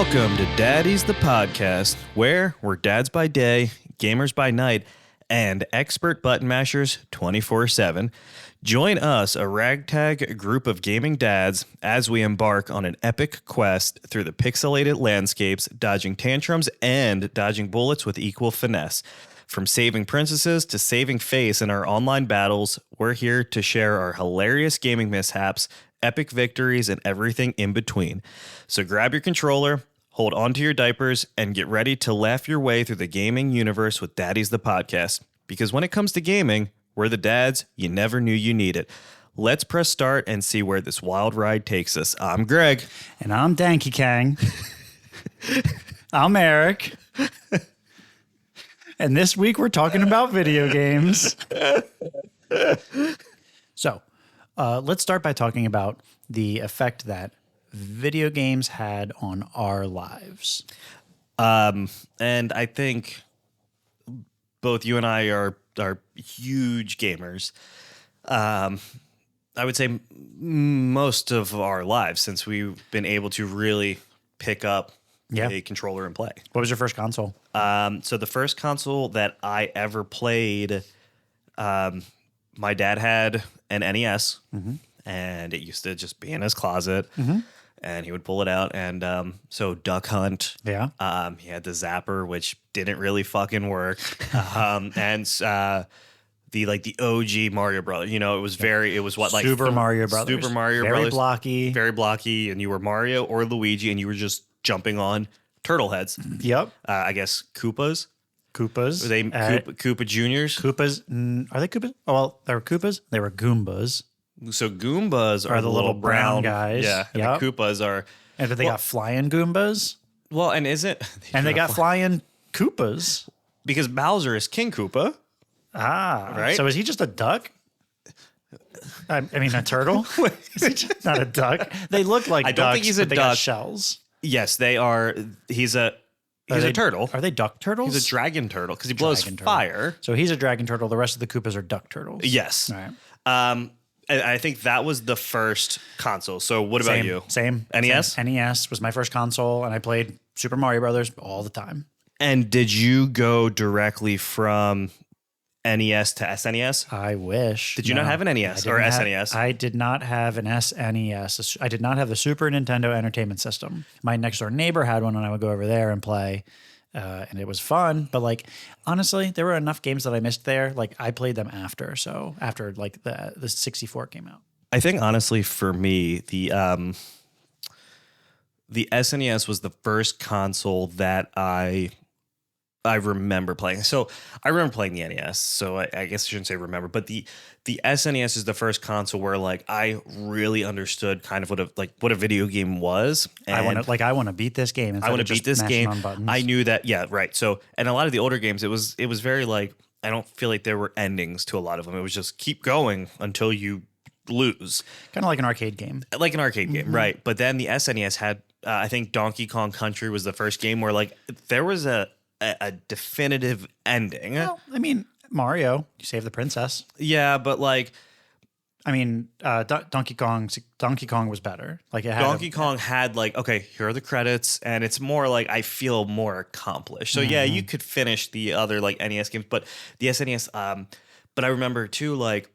Welcome to Daddies, the podcast, where we're dads by day, gamers by night, and expert button mashers 24/7. Join us, a ragtag group of gaming dads, as we embark on an epic quest through the pixelated landscapes, dodging tantrums and dodging bullets with equal finesse. From saving princesses to saving face in our online battles, we're here to share our hilarious gaming mishaps, epic victories, and everything in between. So grab your controller, hold onto your diapers, and get ready to laugh your way through the gaming universe with Daddies the podcast. Because when it comes to gaming, we're the dads you never knew you needed. Let's press start and see where this wild ride takes us. I'm Greg. And I'm Danky Kang. I'm Eric. And this week we're talking about video games. So let's start by talking about the effect that video games had on our lives. And I think both you and I are huge gamers. I would say most of our lives, since we've been able to really pick up a controller and play. What was your first console? So the first console that I ever played, my dad had an NES, and it used to just be in his closet, and he would pull it out. And so Duck Hunt, he had the Zapper, which didn't really fucking work, and the OG Mario Brothers. You know, it was Super Mario Brothers, very blocky, and you were Mario or Luigi, and you were just jumping on turtle heads. Yep. I guess Koopas. Were they Koopa Juniors? Koopas. Are they Koopas? Oh, well, they were Koopas. They were Goombas. So Goombas are the little brown guys. Yeah. And the Koopas are. And they got flying Goombas. Well, and is it? And they got flying Koopas. Because Bowser is King Koopa. Ah. Right. So is he just a duck? I mean, a turtle? Is he just not a duck? They look like ducks. I don't think he's a duck. They got shells. Yes, they are. He's a turtle. Are they duck turtles? He's a dragon turtle because he blows fire. So he's a dragon turtle. The rest of the Koopas are duck turtles. Yes. All right. I think that was the first console. So what about you? Same. NES? NES was my first console, and I played Super Mario Brothers all the time. And did you go directly from NES to SNES? I wish. Did you not have an NES or SNES? I did not have an SNES. I did not have the Super Nintendo Entertainment System. My next door neighbor had one, and I would go over there and play. And it was fun, but like honestly, there were enough games that I missed there. Like I played them after like the 64 came out. I think honestly for me, the SNES was the first console that I remember playing. So I remember playing the NES. So I guess I shouldn't say remember, but the SNES is the first console where like I really understood kind of what a video game was. And I want to beat this game. I want to beat this game. I knew that. Yeah, right. So and a lot of the older games, it was very like I don't feel like there were endings to a lot of them. It was just keep going until you lose. Kind of like an arcade game. Like an arcade game, right? But then the SNES had I think Donkey Kong Country was the first game where like there was a definitive ending. Well, I mean, Mario, you save the princess. Yeah, but like, I mean, Donkey Kong was better. Like Donkey Kong had like, okay, here are the credits, and it's more like I feel more accomplished. So yeah, you could finish the other like NES games, but the SNES. But I remember too, like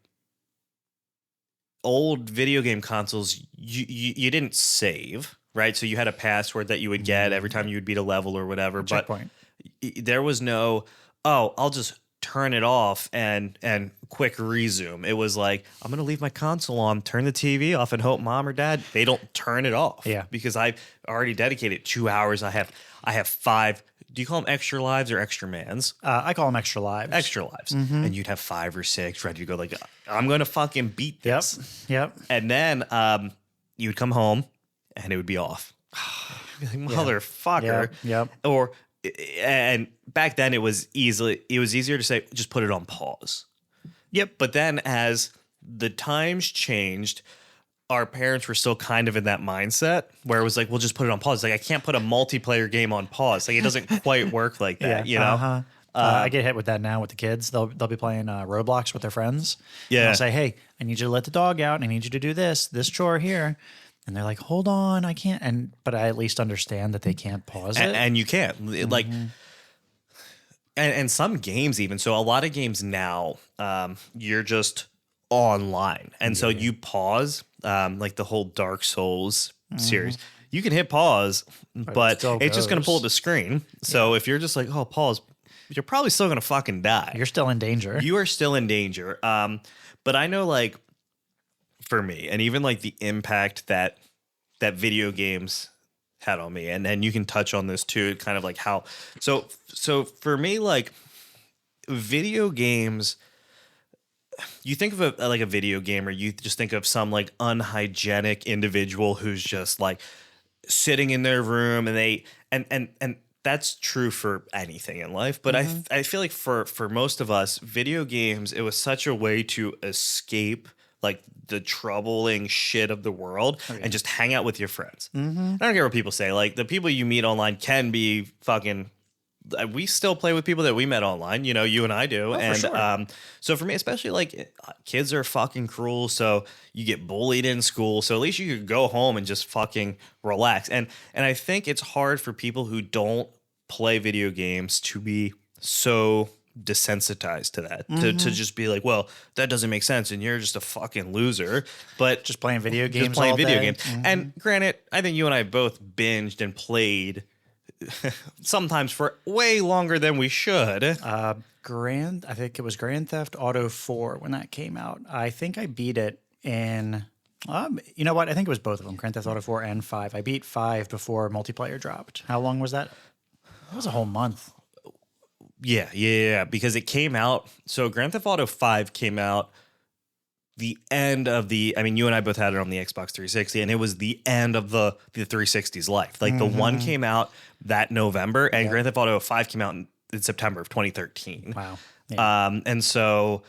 old video game consoles, you didn't save, right? So you had a password that you would get every time you would beat a level or whatever. Checkpoint. But there was no, I'll just turn it off and quick resume. It was like, I'm going to leave my console on, turn the TV off, and hope mom or dad, they don't turn it off. Yeah. Because I've already dedicated 2 hours. I have 5. Do you call them extra lives or extra mans? I call them extra lives. Extra lives. And you'd have 5 or 6 ready to go like, I'm going to fucking beat this. Yep. And then you'd come home and it would be off. You'd be like, motherfucker. Yep. And back then it was easier to say, just put it on pause. Yep. But then as the times changed, our parents were still kind of in that mindset where it was like, we'll just put it on pause. Like I can't put a multiplayer game on pause. Like it doesn't quite work like that, you know? I get hit with that now with the kids. They'll be playing Roblox with their friends. Yeah. And I'll say, hey, I need you to let the dog out. I need you to do this chore here. And they're like, hold on, I can't. But I at least understand that they can't pause it. And you can't. Like, and some games even. So a lot of games now, you're just online. And so you pause, like the whole Dark Souls series. You can hit pause, but it's just going to pull up the screen. So if you're just like, oh, pause, you're probably still going to fucking die. You're still in danger. You are still in danger. But I know, like, for me, and even like the impact that video games had on me, and then you can touch on this too, kind of like how. So for me, like, video games. You think of a video game, or you just think of some like unhygienic individual who's just like sitting in their room, and they and that's true for anything in life. But I feel like for most of us, video games, it was such a way to escape like the troubling shit of the world and just hang out with your friends. I don't care what people say. Like, the people you meet online can be fucking. We still play with people that we met online, you know, you and I do. And sure. So for me, especially, like, kids are fucking cruel. So you get bullied in school. So at least you could go home and just fucking relax. And I think it's hard for people who don't play video games to be so desensitized to that, to just be like, well, that doesn't make sense and you're just a fucking loser. But just playing video games, just playing all video day. games. And granted, I think you and I both binged and played sometimes for way longer than we should. I think it was Grand Theft Auto 4 when that came out. I think I beat it in, you know what? I think it was both of them, Grand Theft Auto 4 and 5. I beat 5 before multiplayer dropped. How long was that? It was a whole month. Yeah, because it came out. So Grand Theft Auto 5 came out the end of I mean, you and I both had it on the Xbox 360, and it was the end of the 360's life. Like, the one came out that November, and Grand Theft Auto 5 came out in September of 2013. Wow. Yeah. And so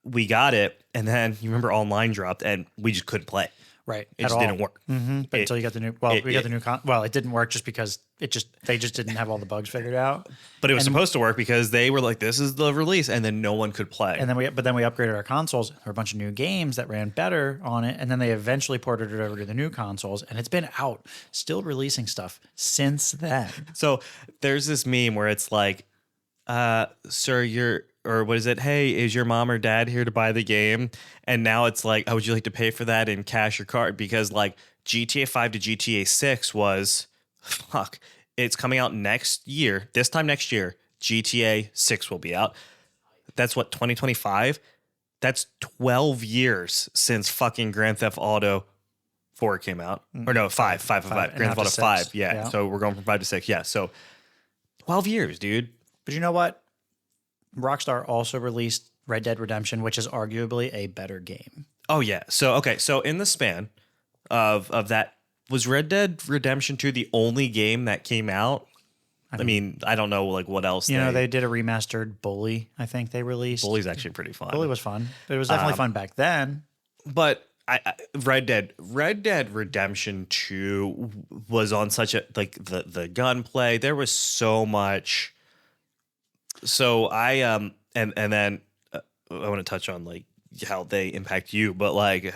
we got it, and then you remember online dropped, and we just couldn't play. Right. It just didn't work. But until you got the new, we got the new, it didn't work just because they just didn't have all the bugs figured out. But it was supposed to work because they were like, this is the release, and then no one could play. And then we upgraded our consoles. There were a bunch of new games that ran better on it, and then they eventually ported it over to the new consoles, and it's been out, still releasing stuff since then. So there's this meme where it's like, sir, or what is it? Hey, is your mom or dad here to buy the game? And now it's like, oh, would you like to pay for that in cash or card? Because like GTA 5 to GTA 6 was, it's coming out next year. This time next year, GTA 6 will be out. That's what, 2025? That's 12 years since fucking Grand Theft Auto 4 came out. Or no, 5. Grand Theft Auto 5. Yeah. So we're going from 5 to 6. Yeah. So 12 years, dude. But you know what? Rockstar also released Red Dead Redemption, which is arguably a better game. Oh, yeah. So, okay. So in the span of that, was Red Dead Redemption 2 the only game that came out? I mean, I don't know, like, what else. You know, they did a remastered Bully, I think they released. Bully's actually pretty fun. Bully was fun. It was definitely fun back then. But Red Dead Redemption 2 was on such a, like, the gunplay. There was so much. So I and then I want to touch on like how they impact you, but like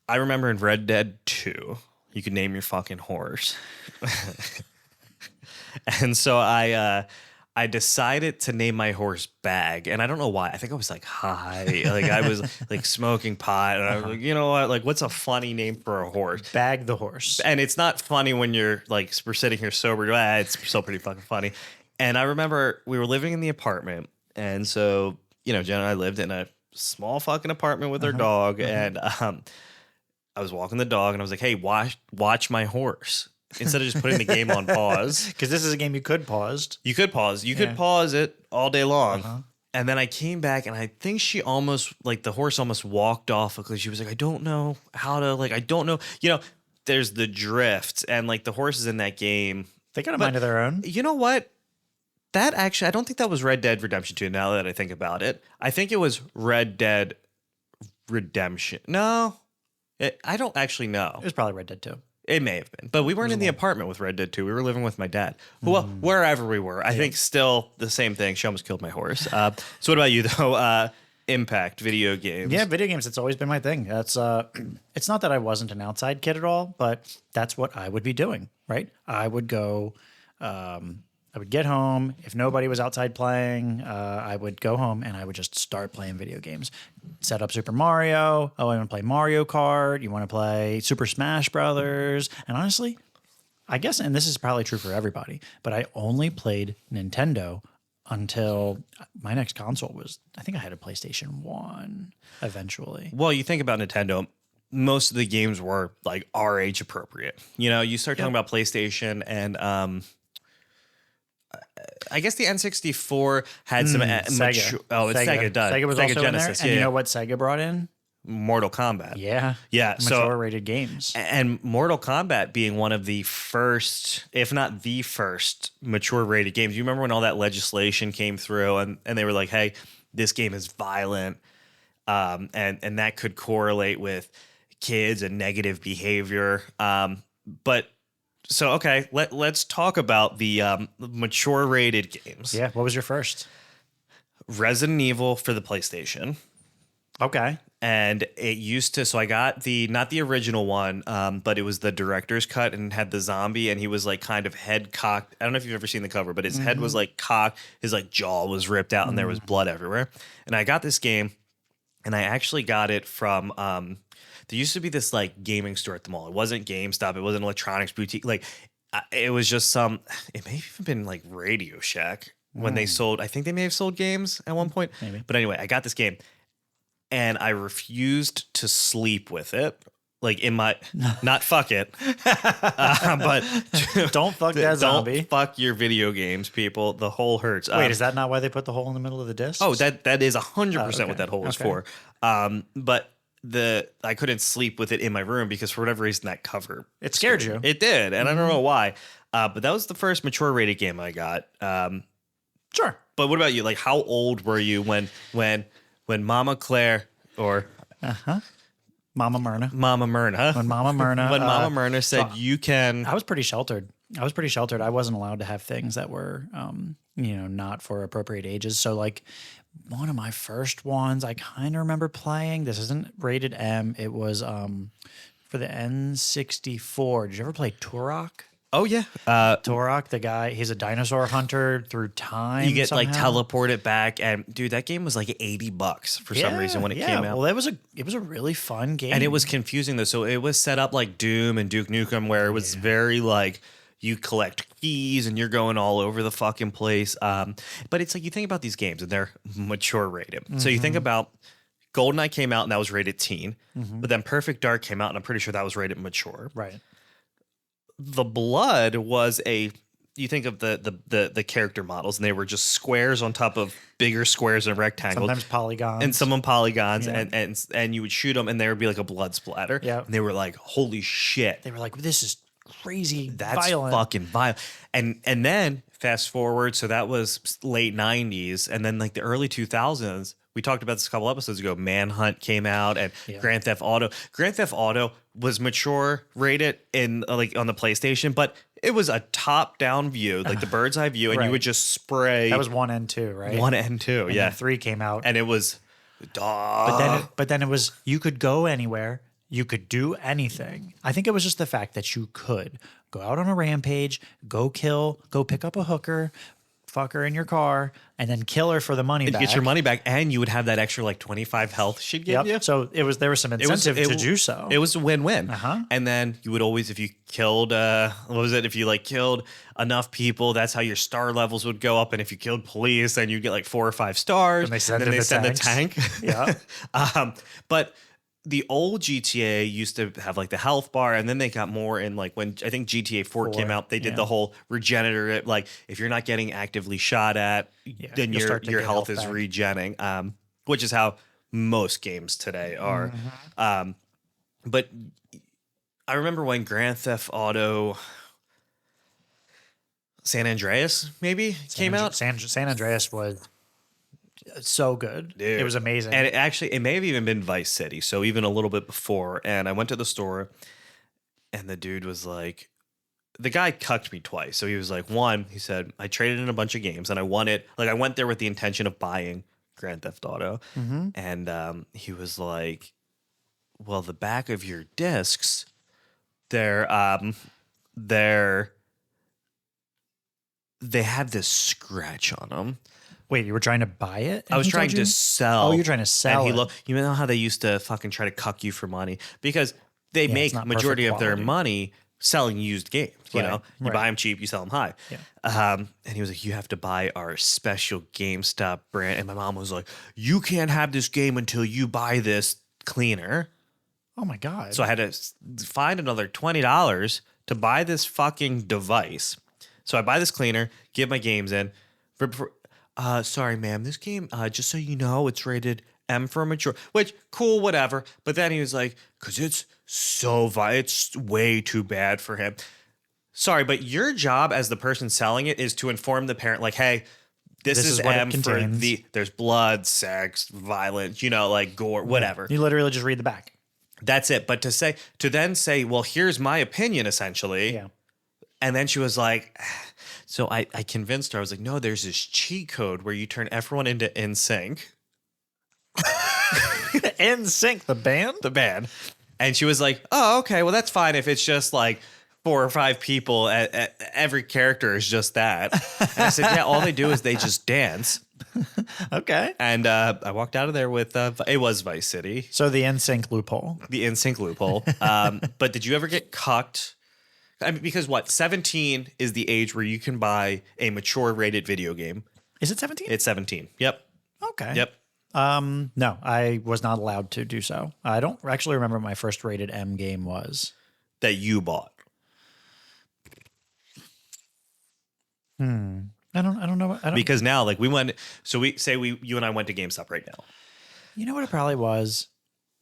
I remember in Red Dead 2, you could name your fucking horse. And so I decided to name my horse Bag, and I don't know why. I think I was like high, like I was like smoking pot, and I was like, you know what? Like, what's a funny name for a horse? Bag the horse. And it's not funny when you're like, we're sitting here sober. It's still pretty fucking funny. And I remember we were living in the apartment, and so, you know, Jen and I lived in a small fucking apartment with our dog, and I was walking the dog, and I was like, hey, watch my horse. Instead of just putting the game on pause. Because this is a game you could pause. You could pause. You could pause it all day long. And then I came back, and I think she almost, like, the horse almost walked off because she was like, I don't know how to, like, I don't know. You know, there's the drift, and, like, the horses in that game. They got a mind of their own. You know what? That actually, I don't think that was Red Dead Redemption 2 now that I think about it. I think it was Red Dead Redemption. No, I don't actually know. It was probably Red Dead 2. It may have been. But we weren't in the apartment with Red Dead 2. We were living with my dad. Well, wherever we were. I think still the same thing. She almost killed my horse. So what about you, though? impact video games. Yeah, video games. It's always been my thing. That's it's not that I wasn't an outside kid at all, but that's what I would be doing, right? I would go, I would get home. If nobody was outside playing, I would go home and I would just start playing video games. Set up Super Mario. Oh, I want to play Mario Kart. You want to play Super Smash Brothers. And honestly, I guess, and this is probably true for everybody, but I only played Nintendo until my next console was, I think I had a PlayStation 1 eventually. Well, you think about Nintendo, most of the games were like our age appropriate. You know, you start talking about PlayStation and I guess the N64 had some Sega. Sega does. Sega was Sega also Genesis, in there. And you know what Sega brought in? Mortal Kombat. Yeah. Yeah. Mature rated games. And Mortal Kombat being one of the first, if not the first, mature rated games. You remember when all that legislation came through and they were like, hey, this game is violent. And that could correlate with kids and negative behavior. But so, okay, let's talk about the mature rated games. Yeah. What was your first? Resident Evil for the PlayStation. Okay. And it used to, so I got not the original one, but it was the director's cut and had the zombie and he was like kind of head cocked. I don't know if you've ever seen the cover, but his head was like cocked. His like jaw was ripped out and there was blood everywhere. And I got this game and I actually got it from, there used to be this like gaming store at the mall. It wasn't GameStop. It wasn't electronics boutique. Like it was just it may have even been like Radio Shack when they sold, I think they may have sold games at one point. Maybe. But anyway, I got this game. And I refused to sleep with it, like in my, not fuck it, but don't fuck that zombie. Don't fuck your video games, people. The hole hurts. Wait, is that not why they put the hole in the middle of the disc? Oh, that is 100% what that hole is for. But I couldn't sleep with it in my room because for whatever reason that cover it scared you. It did, and I don't know why. But that was the first mature rated game I got. Sure. But what about you? Like, how old were you when Mama Claire or Mama Myrna. When Mama Myrna said you can. I was pretty sheltered. I wasn't allowed to have things that were, not for appropriate ages. So like one of my first ones I kind of remember playing. This isn't rated M. It was for the N64. Did you ever play Turok? Oh yeah, Turok, the guy, he's a dinosaur hunter through time. You get somehow. like teleported back, and dude, that game was like $80 for some reason when it came out. Well, it was a really fun game, and it was confusing though. So it was set up like Doom and Duke Nukem, where it was very like you collect keys and you're going all over the fucking place. But it's like you think about these games and they're mature rated. So you think about GoldenEye came out and that was rated teen, but then Perfect Dark came out and I'm pretty sure that was rated mature. Right. The blood was you think of the character models and they were just squares on top of bigger squares and rectangles. Sometimes polygons. And some polygons Yeah. and you would shoot them and there would be like a blood splatter. Yeah. And they were like, holy shit. They were like, this is crazy. That's violent. fucking violent. And then fast forward, so that was late 90s. And then like the early 2000s, we talked about this a couple episodes ago. Manhunt came out and Grand Theft Auto. Grand Theft Auto was mature rated in like on the PlayStation, but it was a top-down view, like the bird's eye view, and you would just spray. That was 1 and 2, right? 1 and 2, and yeah. Then 3 came out, and it was. But then it was you could go anywhere, you could do anything. I think it was just the fact that you could go out on a rampage, go pick up a hooker, fuck her in your car, and then kill her for the money back. Get your money back, and you would have that extra like 25 health she'd give you. So there was some incentive to do so. It was a win-win. Uh-huh. And then you would always, if you killed, if you like killed enough people, that's how your star levels would go up. And if you killed police, then you get like 4 or 5 stars. And they send the tank. Yeah. But the old GTA used to have like the health bar, and then they got more in like when I think GTA 4 came out, they did the whole regenerative, like if you're not getting actively shot at, then your health is regenning, which is how most games today are. But I remember when Grand Theft Auto San Andreas came out. San Andreas was so good. Dude. It was amazing. And it may have even been Vice City, so even a little bit before. And I went to the store, and the dude was like, the guy cucked me twice. So he was like, one, he said, I traded in a bunch of games, and I wanted, like I went there with the intention of buying Grand Theft Auto, and he was like, "Well, the back of your discs, they're they have this scratch on them." Wait, you were trying to buy it? I was trying to sell. Oh, you're trying to sell and it. You know how they used to fucking try to cuck you for money because they Yeah, make it's not majority perfect of their quality. money selling used games. You Right, know, you right. buy them cheap, you sell them high. Yeah. And he was like, "You have to buy our special GameStop brand." And my mom was like, "You can't have this game until you buy this cleaner." Oh my God. So I had to find another $20 to buy this fucking device. So I buy this cleaner, get my games in. Sorry, ma'am, this game, just so you know, it's rated M for mature, which cool, whatever. But then he was like, because it's it's way too bad for him. Sorry, but your job as the person selling it is to inform the parent, like, hey, this is what it M for contains. there's blood, sex, violence, you know, like gore, whatever. You literally just read the back. That's it. But to then say, well, here's my opinion, essentially. Yeah. And then she was like, so I convinced her. I was like, no, there's this cheat code where you turn everyone into NSYNC, NSYNC, the band? the band. And she was like, oh, okay, well, that's fine if it's just like 4 or 5 people. Every character is just that. And I said, yeah, all they do is they just dance. Okay. And I walked out of there with, it was Vice City, So the NSYNC loophole. the NSYNC loophole. But did you ever get cucked? I mean, because 17 is the age where you can buy a mature rated video game. Is it 17? It's 17. Yep. Okay. Yep. No, I was not allowed to do so. I don't actually remember what my first rated M game was. That you bought. I don't know. I don't. Because now, like, you and I went to GameStop right now. You know what it probably was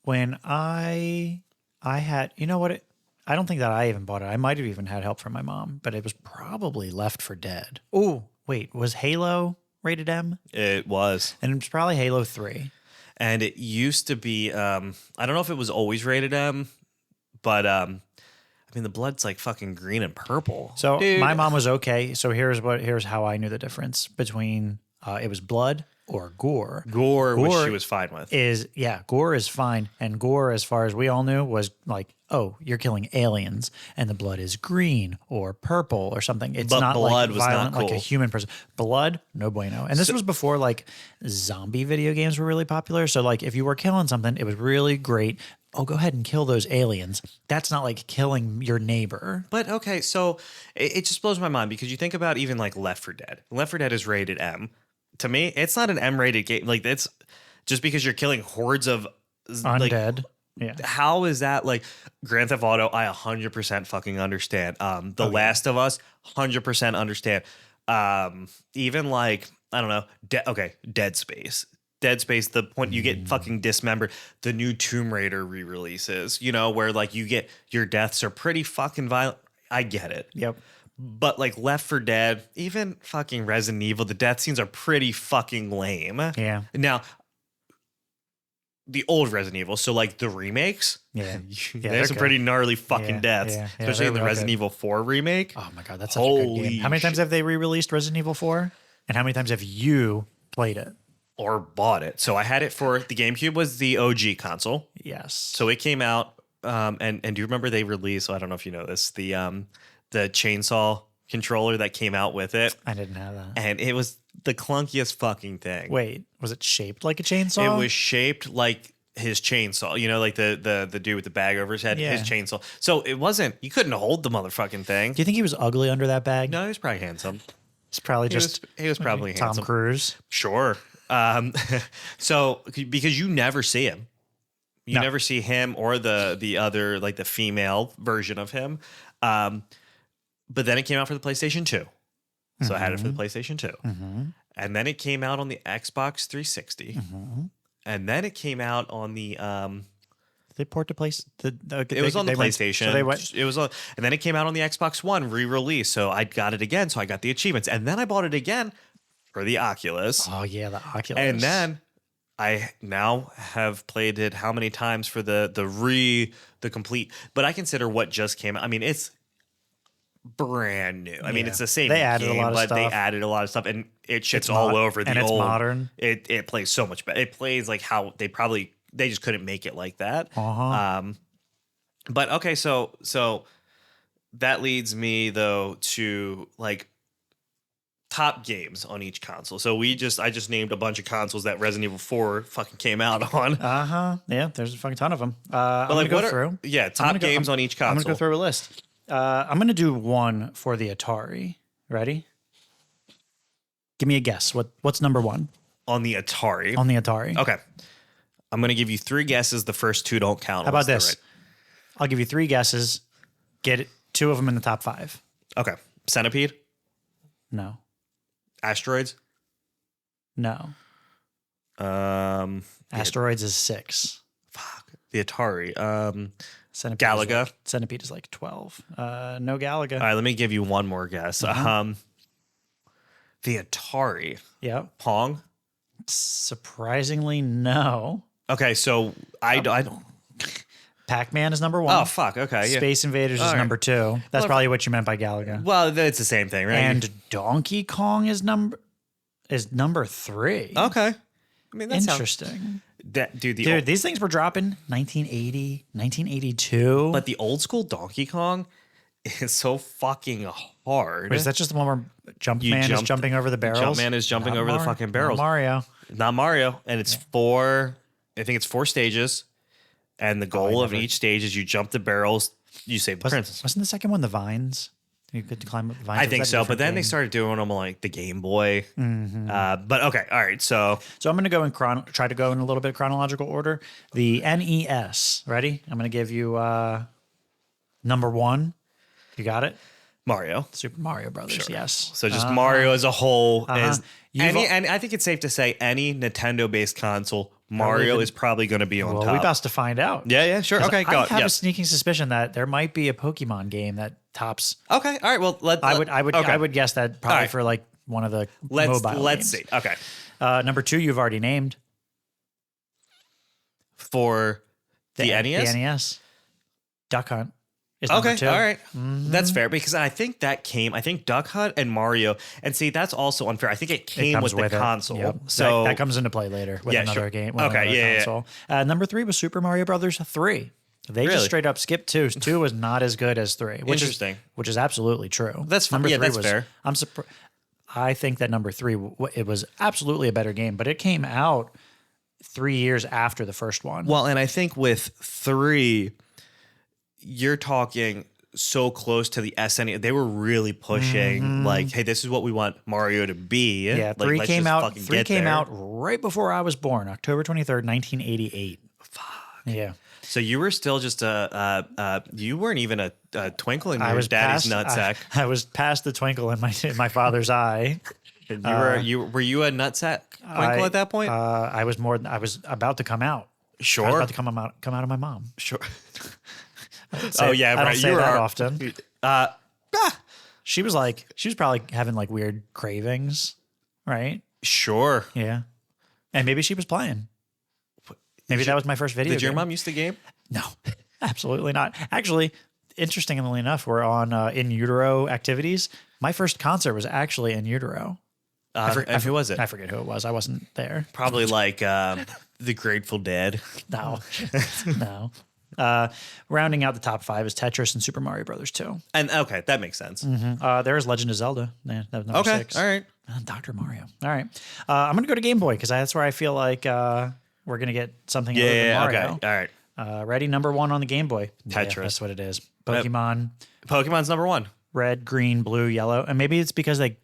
when I had. You know what it. I don't think that I even bought it. I might have even had help from my mom, but it was probably Left 4 Dead. Oh, wait, was Halo rated M? It was. And it was probably Halo 3. And it used to be, I don't know if it was always rated M, but I mean, the blood's like fucking green and purple. So Dude. my mom was okay. So here's how I knew the difference between it was blood or gore. Gore, which she was fine with. Gore is fine. And gore, as far as we all knew, was like, oh, you're killing aliens and the blood is green or purple or something. It's But not blood like was not violent like a cool. human person. Blood, no bueno. And this was before like zombie video games were really popular. So like if you were killing something, it was really great. Oh, go ahead and kill those aliens. That's not like killing your neighbor. But okay, so it just blows my mind because you think about even like Left 4 Dead. Left 4 Dead is rated M. To me, it's not an M-rated game. Like, it's just because you're killing hordes of like, Undead. Yeah. how is that like Grand Theft Auto? I 100% fucking understand. The Last of Us, 100% understand. Even like, I don't know, Dead Space. Dead Space, the point you get fucking dismembered. The new Tomb Raider re-releases, you know, where like you get your deaths are pretty fucking violent. I get it. Yep. But like Left 4 Dead, even fucking Resident Evil, the death scenes are pretty fucking lame. Yeah. Now, the old Resident Evil, so like the remakes, Yeah. there's some pretty gnarly fucking deaths, especially in the they're Resident good. Evil 4 remake. Oh my God, that's such a good Holy game. How many times shit. have they re-released Resident Evil 4? And how many times have you played it? Or bought it. So I had it for the GameCube was the OG console. Yes. So it came out, and do you remember they released? So I don't know if you know this, the chainsaw controller that came out with it, I didn't have that. and it was the clunkiest fucking thing. Wait, was it shaped like a chainsaw? It was shaped like his chainsaw, you know, like the dude with the bag over his head, Yeah. his chainsaw. So it wasn't, you couldn't hold the motherfucking thing. Do you think he was ugly under that bag? No, he was probably handsome. It's probably just He was probably Tom handsome. Cruise. Sure. So because you never see him. You No. never see him or the other, like the female version of him. But then it came out for the PlayStation 2. So I had it for the PlayStation 2. And then it came out on the Xbox 360. And then it came out on the They port to place. it was on the PlayStation. So they went. It was on, and then it came out on the Xbox One re-release. So I got it again. So I got the achievements, and then I bought it again for the Oculus. Oh yeah, the Oculus. And then I now have played it how many times for the complete. But I consider what just came out. I mean, it's brand new. I mean, Yeah. it's the same They added a game, lot of but they stuff. added a lot of stuff, and it shits It's all mod- over the and it's old. modern. It plays so much better. It plays like how they just couldn't make it like that. Uh-huh. But okay, so that leads me though to like top games on each console. So I just named a bunch of consoles that Resident Evil 4 fucking came out on. Yeah, there's a fucking ton of them. I'm like, gonna go through. Yeah, top games on each console. I'm gonna go through a list. I'm gonna do one for the Atari. Ready? Give me a guess. What's number one on the Atari. on the Atari? Okay. I'm going to give you 3 guesses. The first 2 don't count. How about unless they're this? I'll give you 3 guesses. Get 2 of them in the top 5. right. Okay. Centipede? No. Asteroids? No. Asteroids is 6. Fuck. The Atari. Centipede Galaga? Centipede is like 12. No Galaga. All right, let me give you one more guess. Uh-huh. The Atari. Yeah. Pong? Surprisingly, no. Okay, so I don't. Pac-Man is number 1. Oh, fuck. Okay. Yeah. Space Invaders is All right. number 2. That's Well, probably what you meant by Galaga. Well, it's the same thing, right? And Donkey Kong is number 3. okay. I mean, that's Interesting. Dude, These things were dropping 1980, 1982. but the old school Donkey Kong is so fucking hard. Wait, is that just the one where Jumpman is jumping over the barrels? Jumpman is jumping Not over the fucking barrels. Not Mario. Not Mario, and it's 4. I think it's 4 stages, and the goal of each stage is you jump the barrels, you save the princess. Wasn't the second one the vines? You could climb up the vines. I Was think that a so, but different then they game? started doing them on like the Game Boy. But okay, all right. So So I'm going to go in try to go in a little bit of chronological order. The NES. Ready? I'm going to give you number 1. You got it? Mario. Super Mario Brothers. Yes. So just Mario as a whole is You've and I think it's safe to say any Nintendo-based console, Mario is probably going to be on Well, top. we about to find out. Yeah, sure. Okay, go. I have a Yes. sneaking suspicion that there might be a Pokemon game that tops. Okay, all right. Well, I would guess that probably right. for like one of the let's mobile games. see. Okay, Number 2, you've already named for the NES. The NES. Duck Hunt is number 2. All right. That's fair because I think Duck Hunt and Mario, and see, that's also unfair. I think it came Comes with the it. console. Yep. So that comes into play later with Yeah, another sure. game. With Okay, another yeah. console. Number 3 was Super Mario Brothers 3. They Really? just straight up skipped 2. 2 was not as good as 3. Interesting. Which is absolutely true. That's fine. Number Yeah, 3 that's was, fair. I'm surprised. I think that number 3, it was absolutely a better game, but it came out 3 years after the first one. Well, and I think with 3, you're talking so close to the SNES. They were really pushing like, hey, this is what we want Mario to be. Yeah, Like, 3 let's came just out. fucking 3 get came there. out right before I was born, October 23rd, 1988. Fuck. Yeah. So you were still just you weren't even a twinkle in your daddy's nutsack. I was past the twinkle in my father's eye. Were you a nutsack twinkle at that point? I was about to come out. I was Sure. about to come out of my mom. Sure. Say- yeah, I don't right. say You that are often. She was probably having like weird cravings, right? Sure. Yeah. And maybe she was playing. Maybe that was my first video Did your game. mom used to game? No, absolutely not. Actually, interestingly enough, we're on in utero activities. My first concert was actually in utero. And who was it? I forget who it was. I wasn't there. Probably like the Grateful Dead. No, no. Rounding out the top 5 is Tetris and Super Mario Brothers 2. And okay, that makes sense. There's Legend of Zelda. Yeah, that was number Okay, 6. all right. Dr. Mario. All right. I'm going to go to Game Boy because that's where I feel like we're going to get something other than Yeah, Mario. okay, all right. Ready? Number 1 on the Game Boy. Yeah, Tetris. that's what it is. Pokemon, Pokemon's number 1. red, green, blue, yellow. And maybe it's because they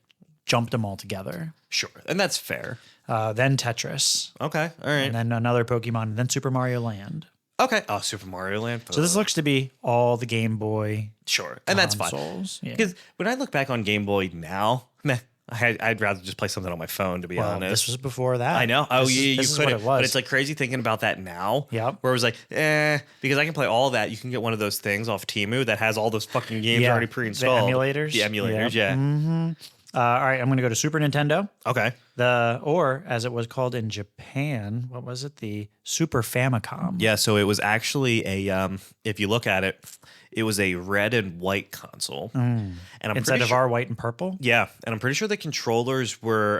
jumped them all together. Sure. And that's fair. Then Tetris. Okay, all right. And then another Pokemon. And then Super Mario Land. Okay. Oh, Super Mario Land. So this looks to be all the Game Boy Sure. And that's fine. consoles. Yeah. Because when I look back on Game Boy now, meh, I'd rather just play something on my phone, to be Well, honest. this was before that. I know. Oh, This is- yeah, you this is what couldn't. it was. But it's like crazy thinking about that now. Yep. Where it was like, because I can play all that. You can get one of those things off Temu that has all those fucking games Yeah, already the pre-installed. emulators? The emulators, Yeah. yeah. All right, I'm going to go to Super Nintendo. Okay. Or as it was called in Japan, what was it? The Super Famicom. Yeah, so it was actually if you look at it, it was a red and white console. And I'm Instead pretty of sure, our white and purple. yeah, and I'm pretty sure the controllers were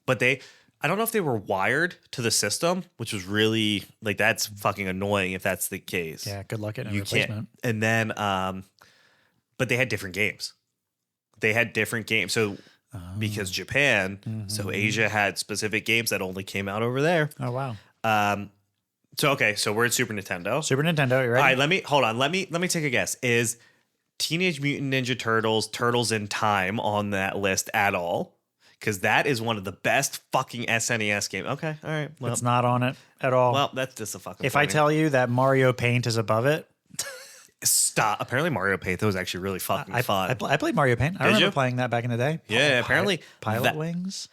but I don't know if they were wired to the system, which was really like that's fucking annoying if that's the case. Yeah, good luck getting a You replacement. can't. And then but they had different games. They had different games. So because Japan, so Asia had specific games that only came out over there. Oh, wow. So okay, so we're at Super Nintendo. Super Nintendo, you ready? All right, let me take a guess. Is Teenage Mutant Ninja Turtles, Turtles in Time on that list at all? Because that is one of the best fucking SNES games. Okay, all right. Well, It's not on it at all. well, that's just a fucking. If I tell you that Mario Paint is above it, stop. Apparently, Mario Paint that was actually really fucking fun. I played Mario Paint. I remember you? playing that back in the day. Yeah, apparently Pilot that- Wings,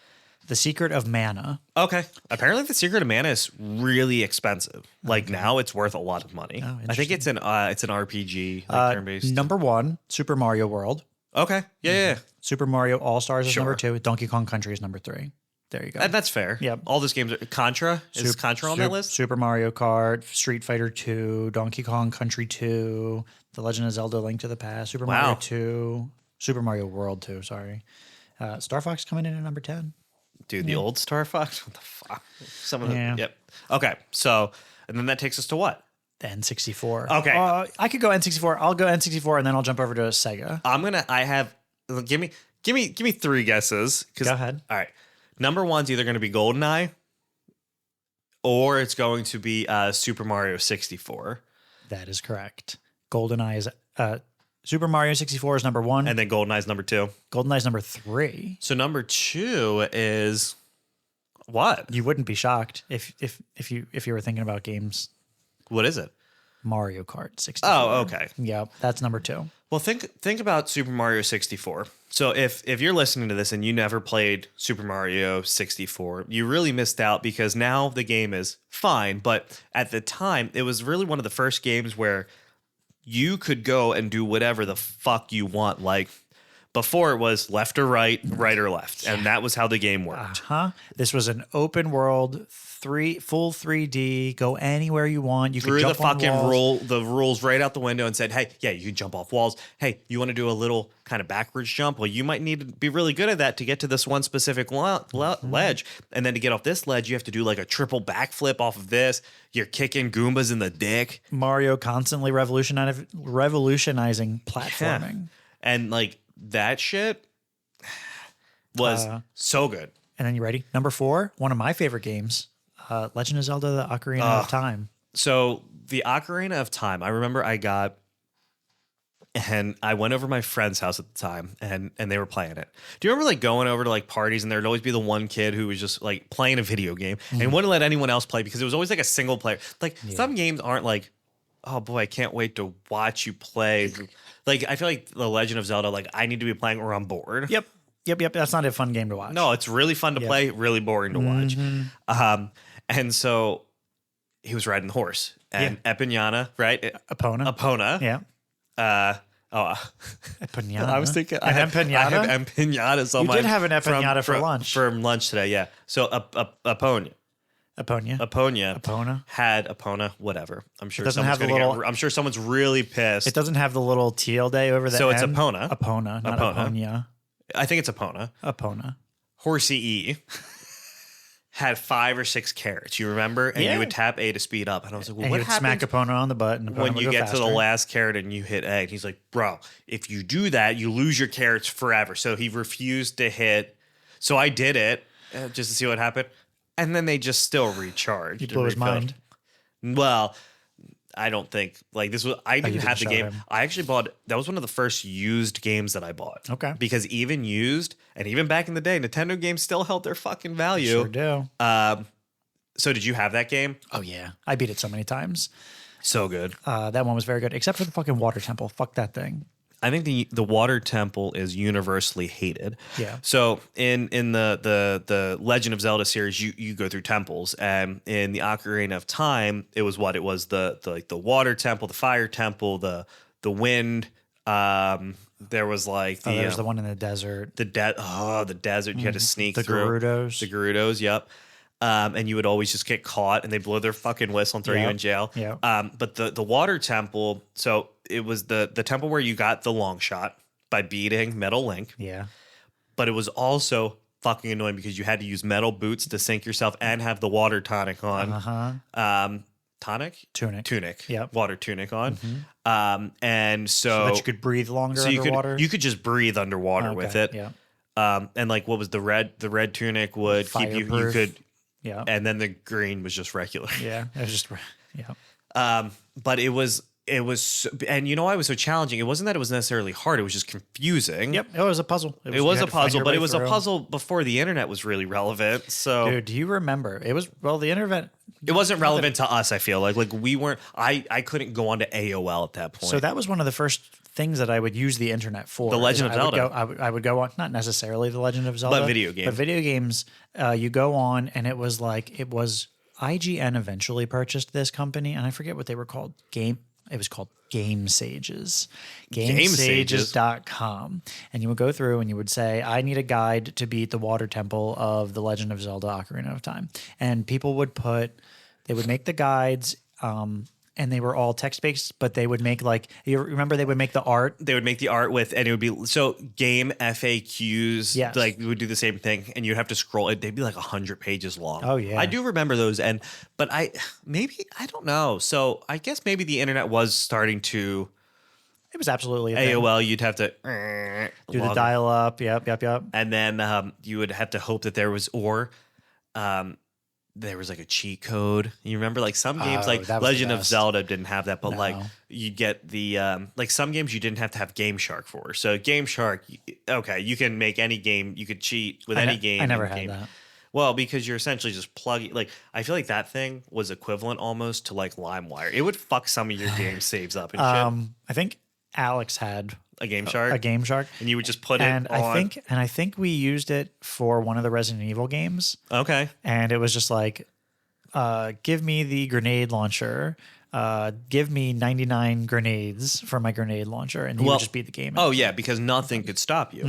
The Secret of Mana. Okay. Apparently, the Secret of Mana is really expensive. Like now, it's worth a lot of money. Oh, I think it's an RPG, like turn-based. Number 1, Super Mario World. Okay. Yeah. Super Mario All Stars is Sure. number 2. Donkey Kong Country is number 3. There you go. That's fair. Yep. All those games are Contra. Is Contra on that list? Super Mario Kart, Street Fighter 2, Donkey Kong Country 2, The Legend of Zelda: Link to the Past, Super Mario 2, Super Mario World 2. Sorry, Star Fox coming in at number 10. Dude, the old Star Fox? What the fuck? Some of them. Yeah. Yep. Okay. So, and then that takes us to what? The N64. Okay. I could go N64. I'll go N64, and then I'll jump over to Sega. Give me 3 guesses. Go ahead. All right. Number 1's either going to be GoldenEye or it's going to be Super Mario 64. That is correct. GoldenEye is Super Mario 64 is number 1, And then GoldenEye's number 2. GoldenEye is number 3. So number 2 is what? You wouldn't be shocked if you were thinking about games. What is it? Mario Kart 64. Oh, okay. Yep, that's number 2. Well, think about Super Mario 64. So if you're listening to this and you never played Super Mario 64, you really missed out because now the game is fine. But at the time, it was really one of the first games where you could go and do whatever the fuck you want. Like before it was left or right, right or left. And that was how the game worked. This was an open world, full 3D, go anywhere you want. You Threw could the jump on fucking walls. the rules right out the window and said, hey, yeah, you can jump off walls. Hey, you want to do a little kind of backwards jump? Well, you might need to be really good at that to get to this one specific ledge. And then to get off this ledge, you have to do like a triple backflip off of this. You're kicking Goombas in the dick. Mario constantly revolutionizing platforming. And like that shit was so good. And then you ready? Number 4, one of my favorite games, Legend of Zelda: The Ocarina of Time. So the Ocarina of Time, I remember I went over to my friend's house at the time and they were playing it. Do you remember like going over to like parties and there'd always be the one kid who was just like playing a video game and wouldn't let anyone else play because it was always like a single player. Like some games aren't like, oh boy, I can't wait to watch you play. Like I feel like The Legend of Zelda, like I need to be playing or I'm bored. Yep. That's not a fun game to watch. No, it's really fun to play, really boring to watch. And so he was riding the horse and Epinana, right? Epona. Yeah. Empanada. I was thinking I have empanadas on You did have an empanada for lunch. From lunch today, yeah. So Epona Epona. had Epona, whatever. I'm sure doesn't have the little- I'm sure someone's really pissed. It doesn't have the little teal day over the So end. it's Epona. Epona, not Epona. Eponia. I think it's Epona. Epona. Horsey E had 5 or 6 carrots. You remember? And you would tap A to speed up. And I was like, well, And what he would smack happens Epona on the butt and Epona when would you go get to the faster. last carrot and you hit A? And he's like, bro, if you do that, you lose your carrots forever. So he refused to hit. So I did it just to see what happened. And then they just still recharged. He blew his mind. Well, I don't think like this was. I didn't have the show game. him. I actually bought. That was one of the first used games that I bought. Okay. Because even used and even back in the day, Nintendo games still held their fucking value. Sure do. So did you have that game? Oh, yeah. I beat it so many times. So good. That one was very good, except for the fucking water temple. Fuck that thing. I think the water temple is universally hated. Yeah. So in the Legend of Zelda series, you go through temples, and in the Ocarina of Time, it was the water temple, the fire temple, the wind, There was like the There's the one in the desert. the desert. You had to sneak The through Gerudos. the Gerudos. Yep. And you would always just get caught, and they blow their fucking whistle and throw you in jail. Yep. But the water temple. So it was the temple where you got the long shot by beating Metal Link. Yeah. But it was also fucking annoying because you had to use metal boots to sink yourself and have the water tonic on. Tunic. Yep. Water tunic on. And So that you could breathe longer underwater. you could just breathe underwater with it. Yeah. And like what was the red tunic would keep you Fireproof. could Yeah. and then the green was just regular. Yeah. It was just, yeah. But it was and you know why it was so challenging? It wasn't that it was necessarily hard, it was just confusing. Yep. It was a puzzle. It was you a had to find puzzle, your but way it was a through. puzzle before the internet was really relevant. So Dude, do you remember? It was, well, the internet. it wasn't relevant to us, I feel like. Like we weren't I couldn't go on to AOL at that point. So that was one of the first things that I would use the internet for. The Legend is of Zelda. I would go on, not necessarily the Legend of Zelda, But video games. But video games, you go on, and it was IGN eventually purchased this company, and I forget what they were called. It was called Game Sages. GameSages.com. And you would go through and you would say, I need a guide to beat the water temple of The Legend of Zelda Ocarina of Time. And people would they would make the guides, and they were all text-based, but they would make you remember they would make the art? They would make the art with, and it would be, so game FAQs, Yes. like we would do the same thing, and you'd have to scroll it. They'd be like 100 pages long. Oh, yeah. I do remember those, but I don't know. So I guess maybe the internet was starting to, It was absolutely a thing. AOL, you'd have to Do the dial-up. Yep. and then you would have to hope that there was, there was like a cheat code. You remember like some games like that was the Legend of best. Zelda didn't have that, but No. like you get the like some games you didn't have to have Game Shark for. So Game Shark, okay, you can make any game, you could cheat with any game. I never in the had game. that. Well, because you're essentially just plugging, like I feel like that thing was equivalent almost to like LimeWire. It would fuck some of your game saves up and shit. I think Alex had A Game Shark, a Game Shark. and you would just put And it on. I think we used it for one of the Resident Evil games. Okay. And it was just like, give me the grenade launcher. Give me 99 grenades for my grenade launcher, and you would just beat the game. Oh yeah, because nothing could stop you.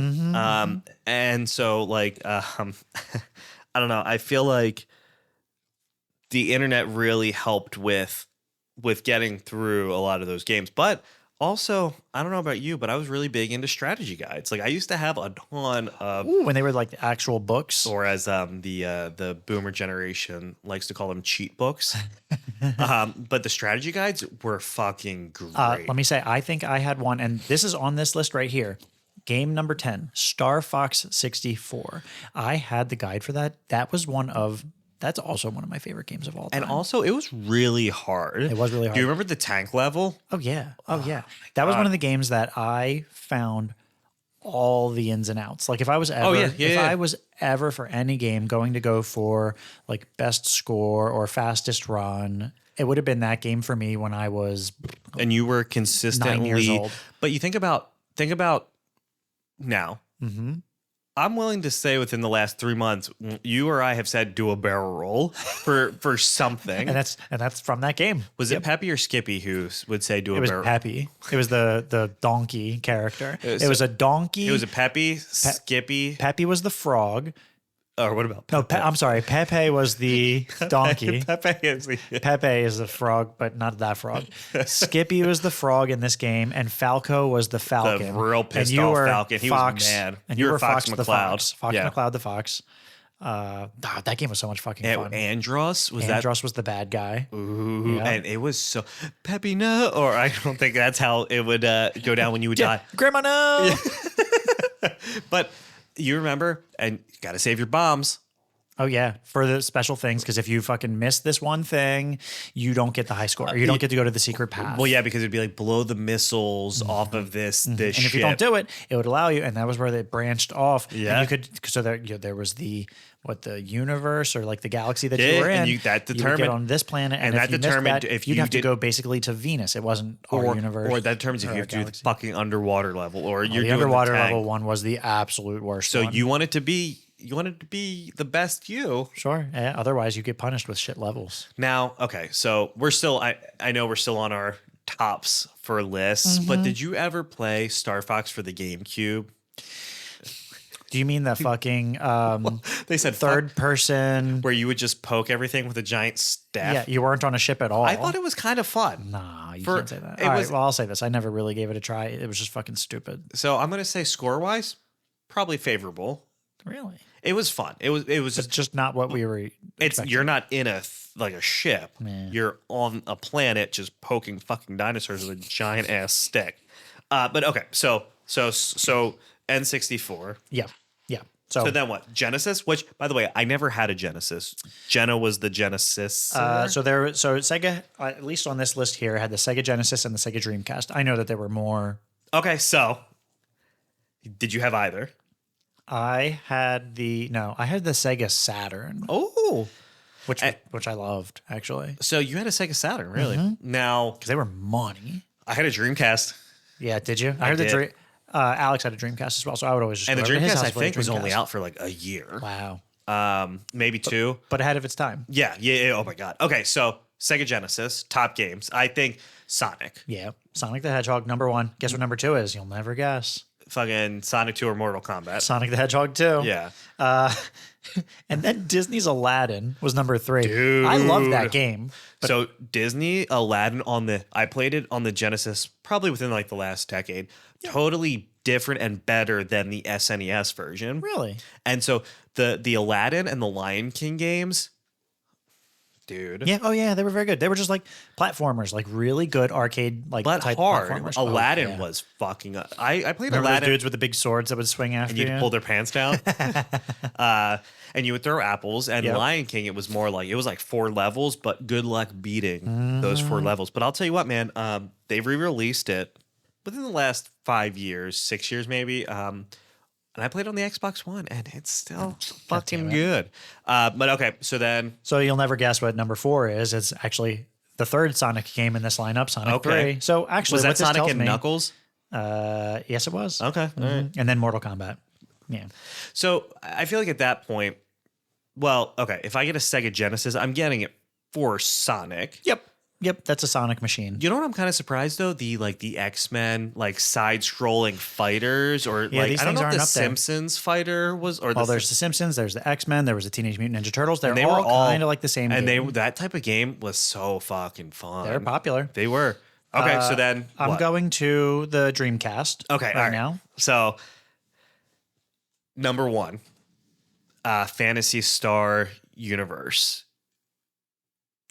And so like I don't know. I feel like the internet really helped with getting through a lot of those games. But also, I don't know about you, but I was really big into strategy guides. Like I used to have a ton of, Ooh, when they were like the actual books. or as the boomer generation likes to call them, cheat books. But the strategy guides were fucking great. Let me say, I think I had one, and this is on this list right here. Game number 10, Star Fox 64. I had the guide for that. That's also one of my favorite games of all time. And also, it was really hard. It was really hard. Do you remember the tank level? Oh yeah. That was one of the games that I found all the ins and outs. Like if I was ever I was ever for any game going to go for like best score or fastest run, it would have been that game for me when I was And you were consistently 9 years old. But you think about now. Mm-hmm. I'm willing to say within the last 3 months, you or I have said do a barrel roll for something. and that's from that game. Was it Peppy or Skippy who would say do a It was barrel? Peppy. It was the donkey character. It was a donkey. It was a Peppy, Skippy, Peppy was the frog. or what about No, I'm sorry. Pepe was the donkey. Pepe is the Pepe is the frog, but not that frog. Skippy was the frog in this game, and Falco was the falcon. The real pissed and you off were Falcon. He Fox, was mad. And You you were were Fox the McCloud. Fox. Fox Yeah. McCloud the fox. That game was so much fucking fun. Andros was Andros was the bad guy. Ooh, Yeah. and it was so Peppy no, or I don't think that's how it would go down when you would die. Grandma, no. But you remember, and you got to save your bombs. Oh yeah, for the special things, because if you fucking miss this one thing, you don't get the high score. Or you don't get to go to the secret path. Well, yeah, because it'd be like blow the missiles off of this and if ship. you don't do it, it would allow you, and that was where they branched off. Yeah. And you could, so there was the universe or like the galaxy that you Yeah, were in. and that you would determined- get on this planet, and and if that you missed determined that, if you'd you have to did- go basically to Venus. It wasn't our universe, or that determines if or you our have to do the galaxy. fucking underwater level, or you're The doing underwater the tank. level one was the absolute worst. So one. you wanted to be the best you. Sure. Yeah, otherwise, you get punished with shit levels. Now, okay, so we're still. I know we're still on our tops for lists, but did you ever play Star Fox for the GameCube? Do you mean the fucking They said third person? where you would just poke everything with a giant staff. Yeah, you weren't on a ship at all. I thought it was kind of fun. Nah, you For- can't say that. it All was- right, well, I'll say this. I never really gave it a try. It was just fucking stupid. So I'm gonna say score-wise, probably favorable. Really? It was fun. It was It's just just not what we were expecting. you're not in like a ship. Yeah. You're on a planet just poking fucking dinosaurs with a giant ass stick. But okay, so N64. Yeah. Yeah. So, So then what? Genesis? Which, by the way, I never had a Genesis. Jenna was the Genesis. so Sega, at least on this list here, had the Sega Genesis and the Sega Dreamcast. I know that there were more. Okay, so did you have either? I had the Sega Saturn, Oh, which I loved actually so you had a Sega Saturn, really? Now because they were money. I had a Dreamcast, Yeah, did you? I heard did. Alex had a Dreamcast as well, so I would always just and go the over to his Dreamcast house I with a think was only Dreamcast. out for like a year, Wow, maybe two. but ahead of its time. Yeah. Oh my god. Okay, so Sega Genesis, top games. I think Sonic, Yeah, Sonic the Hedgehog #1. Guess what #2 is? You'll never guess. fucking Sonic 2 or Mortal Kombat. Sonic the Hedgehog 2. Yeah. And then Disney's Aladdin was #3. Dude. I love that game. So Disney Aladdin I played it on the Genesis probably within like the last decade. Totally different and better than the SNES version. Really? And so the Aladdin and the Lion King games, dude. Yeah. Oh, yeah. They were very good. They were just like platformers, like really good arcade, like But type hard. platformers. Aladdin Oh, yeah. was fucking. I played Remember Aladdin. the dudes with the big swords that would swing after And you? you'd pull their pants down. And you would throw apples. And Yep. Lion King, it was more like, it was like 4 levels, but good luck beating those 4 levels. But I'll tell you what, man, they re-released it within the last 5 years, 6 years maybe. And I played on the Xbox One, and it's still fucking good. But okay, so then. So you'll never guess what #4 is. It's actually the third Sonic game in this lineup, Sonic 3. So actually, Was what that this Sonic tells and me, Knuckles? Yes, it was. Okay. All right. And then Mortal Kombat. Yeah. So I feel like at that point, well, okay, if I get a Sega Genesis, I'm getting it for Sonic. Yep. That's a Sonic machine. You know what I'm kind of surprised though? The X-Men side-scrolling fighters, or Yeah, like these I don't things know if the aren't up there. Simpsons fighter was, or Well, there's the Simpsons, there's the X-Men, there was the Teenage Mutant Ninja Turtles. They're they all, were all kind of like the same and game. that type of game was so fucking fun. They're popular. They were. Okay, so then I'm what? going to the Dreamcast Okay, all right right. now. So #1, Fantasy Star Universe.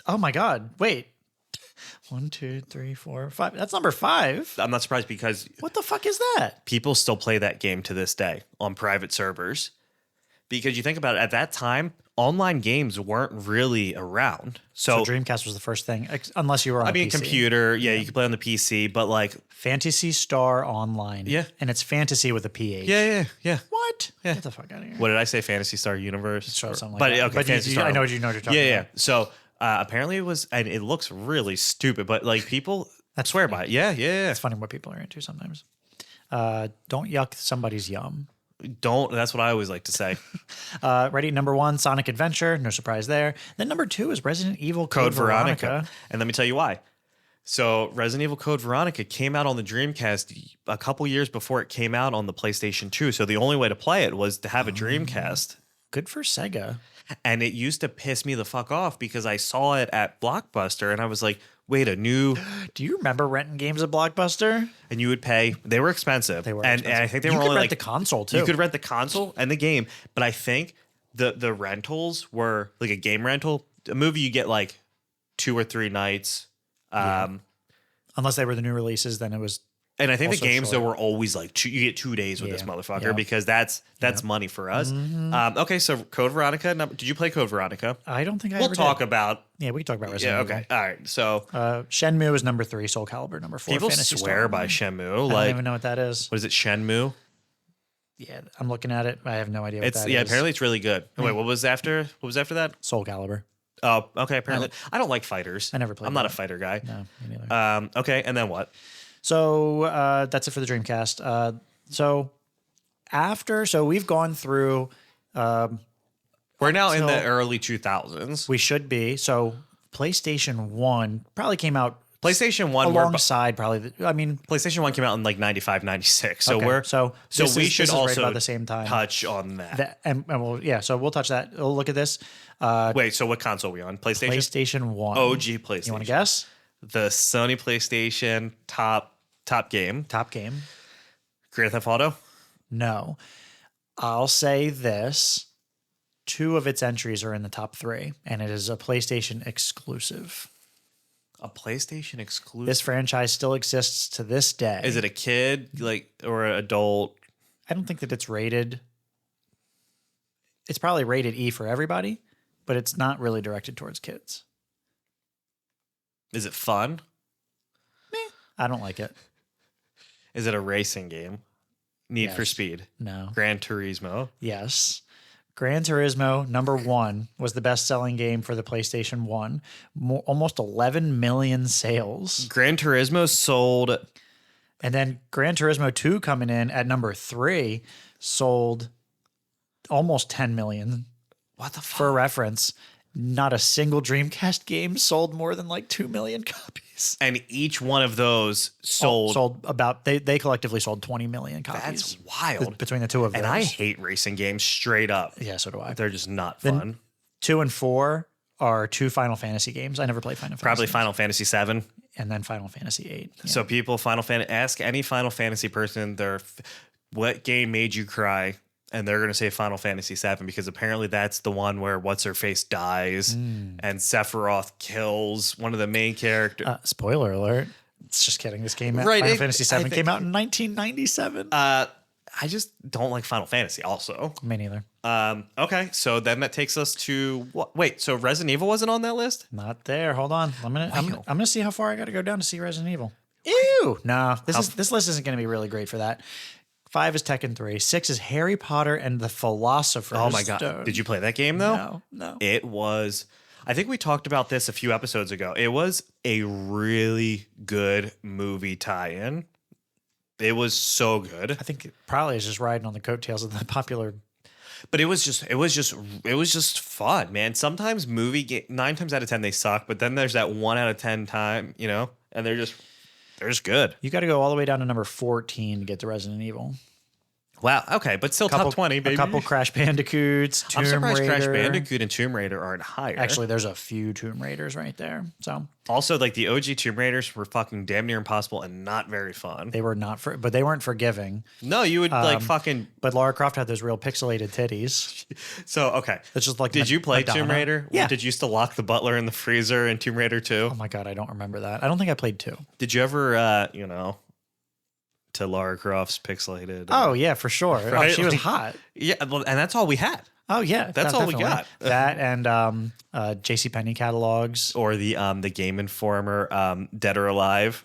Oh my God. Wait. 1, 2, 3, 4, 5. That's #5. I'm not surprised because What the fuck is that? people still play that game to this day on private servers. Because you think about it, at that time, online games weren't really around. So So, Dreamcast was the first thing, unless you were on I a mean, PC. computer, yeah, you could play on the PC, but like, Fantasy Star Online. Yeah. And it's fantasy with a PH. yeah. What? Get the fuck out of here. What did I say? Fantasy Star Universe? So something like but that. okay, But Fantasy you, Star. I know what you're talking Yeah. about. So apparently it was, and it looks really stupid, but like people swear by it. Yeah. It's funny what people are into sometimes. Don't yuck somebody's yum. Don't. That's what I always like to say. Ready? #1, Sonic Adventure. No surprise there. Then #2 is Resident Evil Code Veronica. And let me tell you why. So Resident Evil Code Veronica came out on the Dreamcast a couple years before it came out on the PlayStation 2. So the only way to play it was to have a Dreamcast. Good for Sega. And it used to piss me the fuck off because I saw it at Blockbuster and I was like, wait, a new, Do you remember renting games at Blockbuster? and you would pay, they were expensive. They were and expensive. I think they You were could only rent like the console too. You could rent the console and the game, but I think the rentals were like a game rental. A movie you get like 2 or 3 nights. Unless they were the new releases, then it was. And I think the Also games though short. were always like you get 2 days with this Yeah. motherfucker Yeah. because that's money for us. Okay, so Code Veronica. Did you play Code Veronica? I don't think I We'll ever talk did. about. Yeah, we can talk about Yeah. Resident Okay. All right. So Evil. Shenmue is #3, Soul Calibur #4. people Fantasy swear Star by Online. Shenmue. I don't Like, even know what that is. what is it? Shenmue. Yeah, I'm looking at it. I have no idea what It's that yeah. is. Apparently, it's really good. Wait, what was after? What was after that? Soul Calibur. Oh, okay. Apparently, I don't like fighters. I never played I'm not that. a fighter guy. No, me neither. Okay, and then what? So that's it for the Dreamcast. So we've gone through. We're now in the So- early 2000s. We should be. So PlayStation 1 probably came out PlayStation 1 alongside probably. PlayStation 1 came out in like 95, 96. So okay, so we should this is also right about the same time. touch on that. And so we'll touch that. We'll look at this. Wait, so what console are we on? PlayStation? PlayStation 1. OG PlayStation. You want to guess? The Sony PlayStation top game. Top game? Grand Theft Auto? No. I'll say this. 2 of its entries are in the top 3, and it is a PlayStation exclusive. A PlayStation exclusive? This franchise still exists to this day. Is it a kid or an adult? I don't think that it's rated. It's probably rated E for everybody, but it's not really directed towards kids. Is it fun? I don't like it. Is it a racing game? Need for Yes. Speed? No. Gran Turismo? Yes. Gran Turismo #1 was the best-selling game for the PlayStation 1. Almost 11 million sales. Gran Turismo sold... And then Gran Turismo 2 coming in at #3 sold almost 10 million. What the fuck? For reference, not a single Dreamcast game sold more than like 2 million copies. And each one of those sold about they collectively sold 20 million copies. That's wild. Between the two of them. And I hate racing games straight up. Yeah, so do I. They're just not fun. 2 and 4 are 2 Final Fantasy games. I never played Final Fantasy. Probably games. Final Fantasy 7. And then Final Fantasy 8. Yeah. So people, ask any Final Fantasy person what game made you cry, and they're going to say Final Fantasy 7 because apparently that's the one where what's-her-face dies and Sephiroth kills one of the main characters. Spoiler alert. It's just kidding. This game, Right, Final Fantasy 7 came out in 1997. I just don't like Final Fantasy also. Me neither. Okay, so then that takes us to what? Wait, so Resident Evil wasn't on that list? Not there. Hold on. I'm gonna see how far I got to go down to see Resident Evil. Ew. No, this list isn't gonna be really great for that. 5 is Tekken 3. 6 is Harry Potter and the Philosopher's Oh my god! Stone. Did you play that game though? No. It was. I think we talked about this a few episodes ago. It was a really good movie tie-in. It was so good. I think it probably is just riding on the coattails of the popular. But it was just fun, man. Sometimes 9 times out of 10 they suck, but then there's that 1 out of 10 time, and they're just good. You got to go all the way down to number 14 to get to Resident Evil. Wow. Okay, but still top 20, baby. A couple Crash Bandicoots, Tomb I'm surprised Raider. Crash Bandicoot and Tomb Raider aren't higher. Actually, there's a few Tomb Raiders right there. So also, like the OG Tomb Raiders were fucking damn near impossible and not very fun. they were but they weren't forgiving. No, you would like fucking. But Lara Croft had those real pixelated titties. So okay, It's just like did you play Madonna. Tomb Raider? Yeah. Did you used to lock the butler in the freezer in Tomb Raider 2? Oh my god, I don't remember that. I don't think I played 2. Did you ever, to Lara Croft's pixelated? Oh yeah, for sure. Right? Oh, she was Like- hot. Yeah, well, and that's all we had. Oh yeah, That's all we definitely. got. That and JCPenney catalogs. Or the Game Informer, Dead or Alive,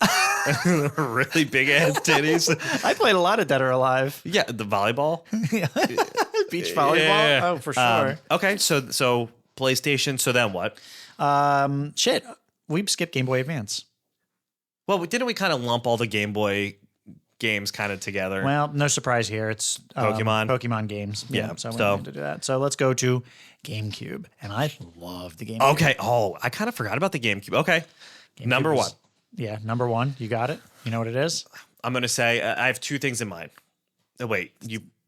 really big ass titties. I played a lot of Dead or Alive. Yeah, the volleyball. Beach volleyball. Yeah. Oh, for sure. Okay, so PlayStation. So then what? Shit, we skipped Game Boy Advance. Well, didn't we kind of lump all the Game Boy games kind of together? Well, no surprise here. It's Pokemon games. Yeah, so we so- need to do that. So let's go to GameCube, and I love the GameCube. Okay. Oh, I kind of forgot about the GameCube. Okay, number GameCube one. was- Yeah, number 1. You got it. You know what it is? I'm gonna say I have 2 things in mind. Oh, wait,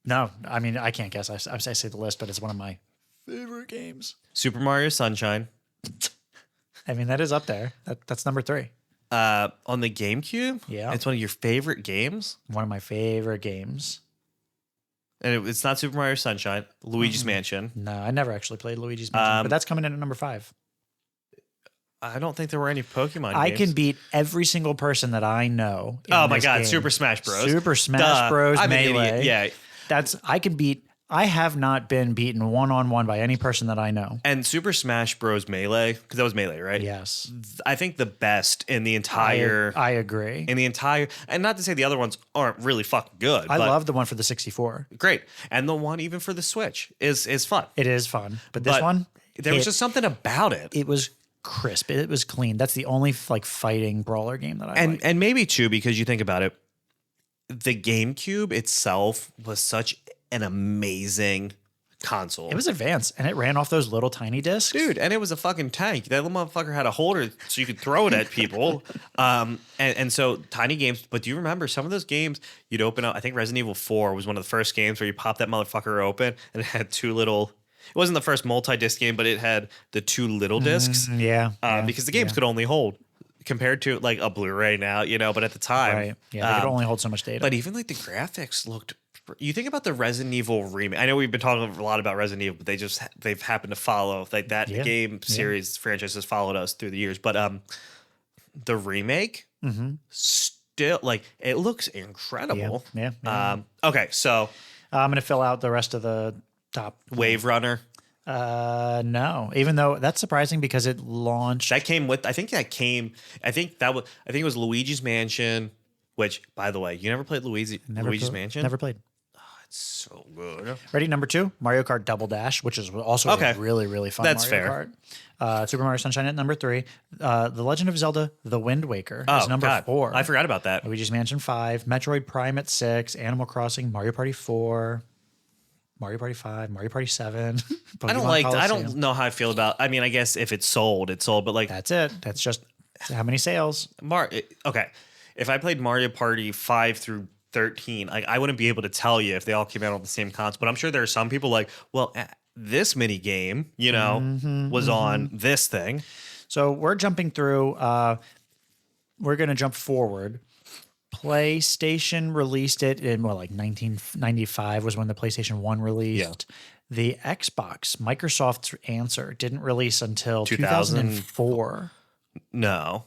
No, I mean I can't guess. I say the list, but it's one of my favorite games. Super Mario Sunshine. I mean that is up there. That's number 3. On the GameCube. Yeah. It's one of your favorite games, One of my favorite games. and it's not Super Mario Sunshine. Luigi's Mansion. No, I never actually played Luigi's Mansion, but that's coming in at number 5. I don't think there were any Pokemon. I games. can beat every single person that I know. in Oh my this god, game. Super Smash Bros. Super Smash Duh. Bros. I'm an Melee. idiot. Yeah. I have not been beaten one-on-one by any person that I know. And Super Smash Bros. Melee, because that was Melee, right? Yes. I think the best in the entire, I agree. and not to say the other ones aren't really fucking good. I but love the one for the 64. great, and the one even for the Switch is fun. It is fun. But this But one, there was just something about it. it was crisp. It was clean. That's the only like fighting brawler game that I like. And maybe too, because you think about it, the GameCube itself was such an amazing console. It was advanced, and it ran off those little tiny discs. Dude, and it was a fucking tank. That little motherfucker had a holder so you could throw it at people. And so tiny games. But do you remember some of those games you'd open up? I think Resident Evil 4 was one of the first games where you pop that motherfucker open and it had two little. It wasn't the first multi-disc game, but it had the two little discs. Because the games could only hold compared to like a Blu-ray now, you know. But at the time, Right. Yeah, they could only hold so much data. But even like the graphics looked. You think about the Resident Evil remake. I know we've been talking a lot about Resident Evil, but they've happened to follow like that game series franchise has followed us through the years. But the remake still like it looks incredible. Yeah. Okay, so I'm gonna fill out the rest of the top. Wave Runner. No, even though that's surprising because it launched. That came with. I think it was Luigi's Mansion. Which, by the way, you never played Luigi's Mansion? Never played. So good. Ready? Number 2, Mario Kart Double Dash, which is also a really, really fun That's Mario fair. Kart. Super Mario Sunshine at number 3. The Legend of Zelda: The Wind Waker is number 4. I forgot about that. Luigi's Mansion 5. Metroid Prime at 6. Animal Crossing. Mario Party 4. Mario Party 5. Mario Party 7. I don't know how I feel about. I mean, I guess if it's sold, it's sold. But like that's it. That's just how many sales. Okay, if I played Mario Party 5 through 13, like I wouldn't be able to tell you if they all came out on the same console. But I'm sure there are some people like, well, this mini game, you know, was on this thing. So we're jumping through. We're going to jump forward. PlayStation released it in like 1995 was when the PlayStation 1 released. Yeah. The Xbox, Microsoft's answer, didn't release until 2004. No.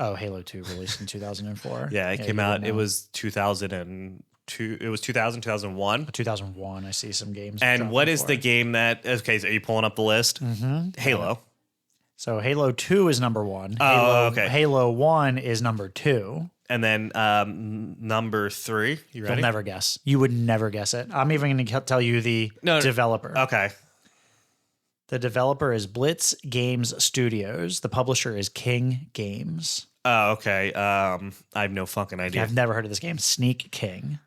Oh, Halo 2 released in 2004. Yeah, it came out. It was 2002. It was 2001. 2001. I see some games. And what is the game that? Okay, so are you pulling up the list? Halo. So Halo 2 is number 1. Okay. Halo 1 is number 2. And then number 3. You ready? You'll never guess. You would never guess it. I'm even going to tell you the developer. Okay. The developer is Blitz Games Studios. The publisher is King Games. Oh, okay. I have no fucking idea. I've never heard of this game. Sneak King.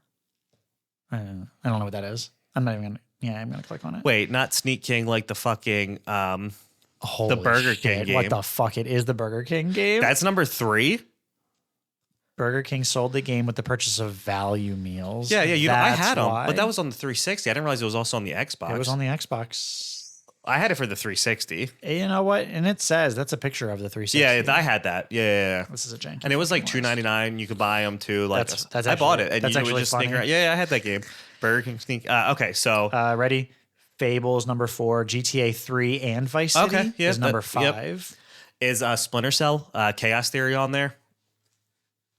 I don't know what that is. I'm not even going to. Yeah, I'm going to click on it. Wait, not Sneak King like the fucking Holy the Burger shit. King game. What the fuck? It is the Burger King game? That's number 3? Burger King sold the game with the purchase of value meals. Yeah. You know, I had them, but that was on the 360. I didn't realize it was also on the Xbox. It was on the Xbox. I had it for the 360. You know what? And it says that's a picture of the 360. Yeah, I had that. Yeah. This is a janky. And it was like $2.99. You could buy them too. Like that's I bought it, and that's you would actually just funny. sneak around. Yeah, I had that game. Burger King sneak. Okay, so ready? Fables number 4, GTA 3, and Vice City is number 5. Is Splinter Cell Chaos Theory on there,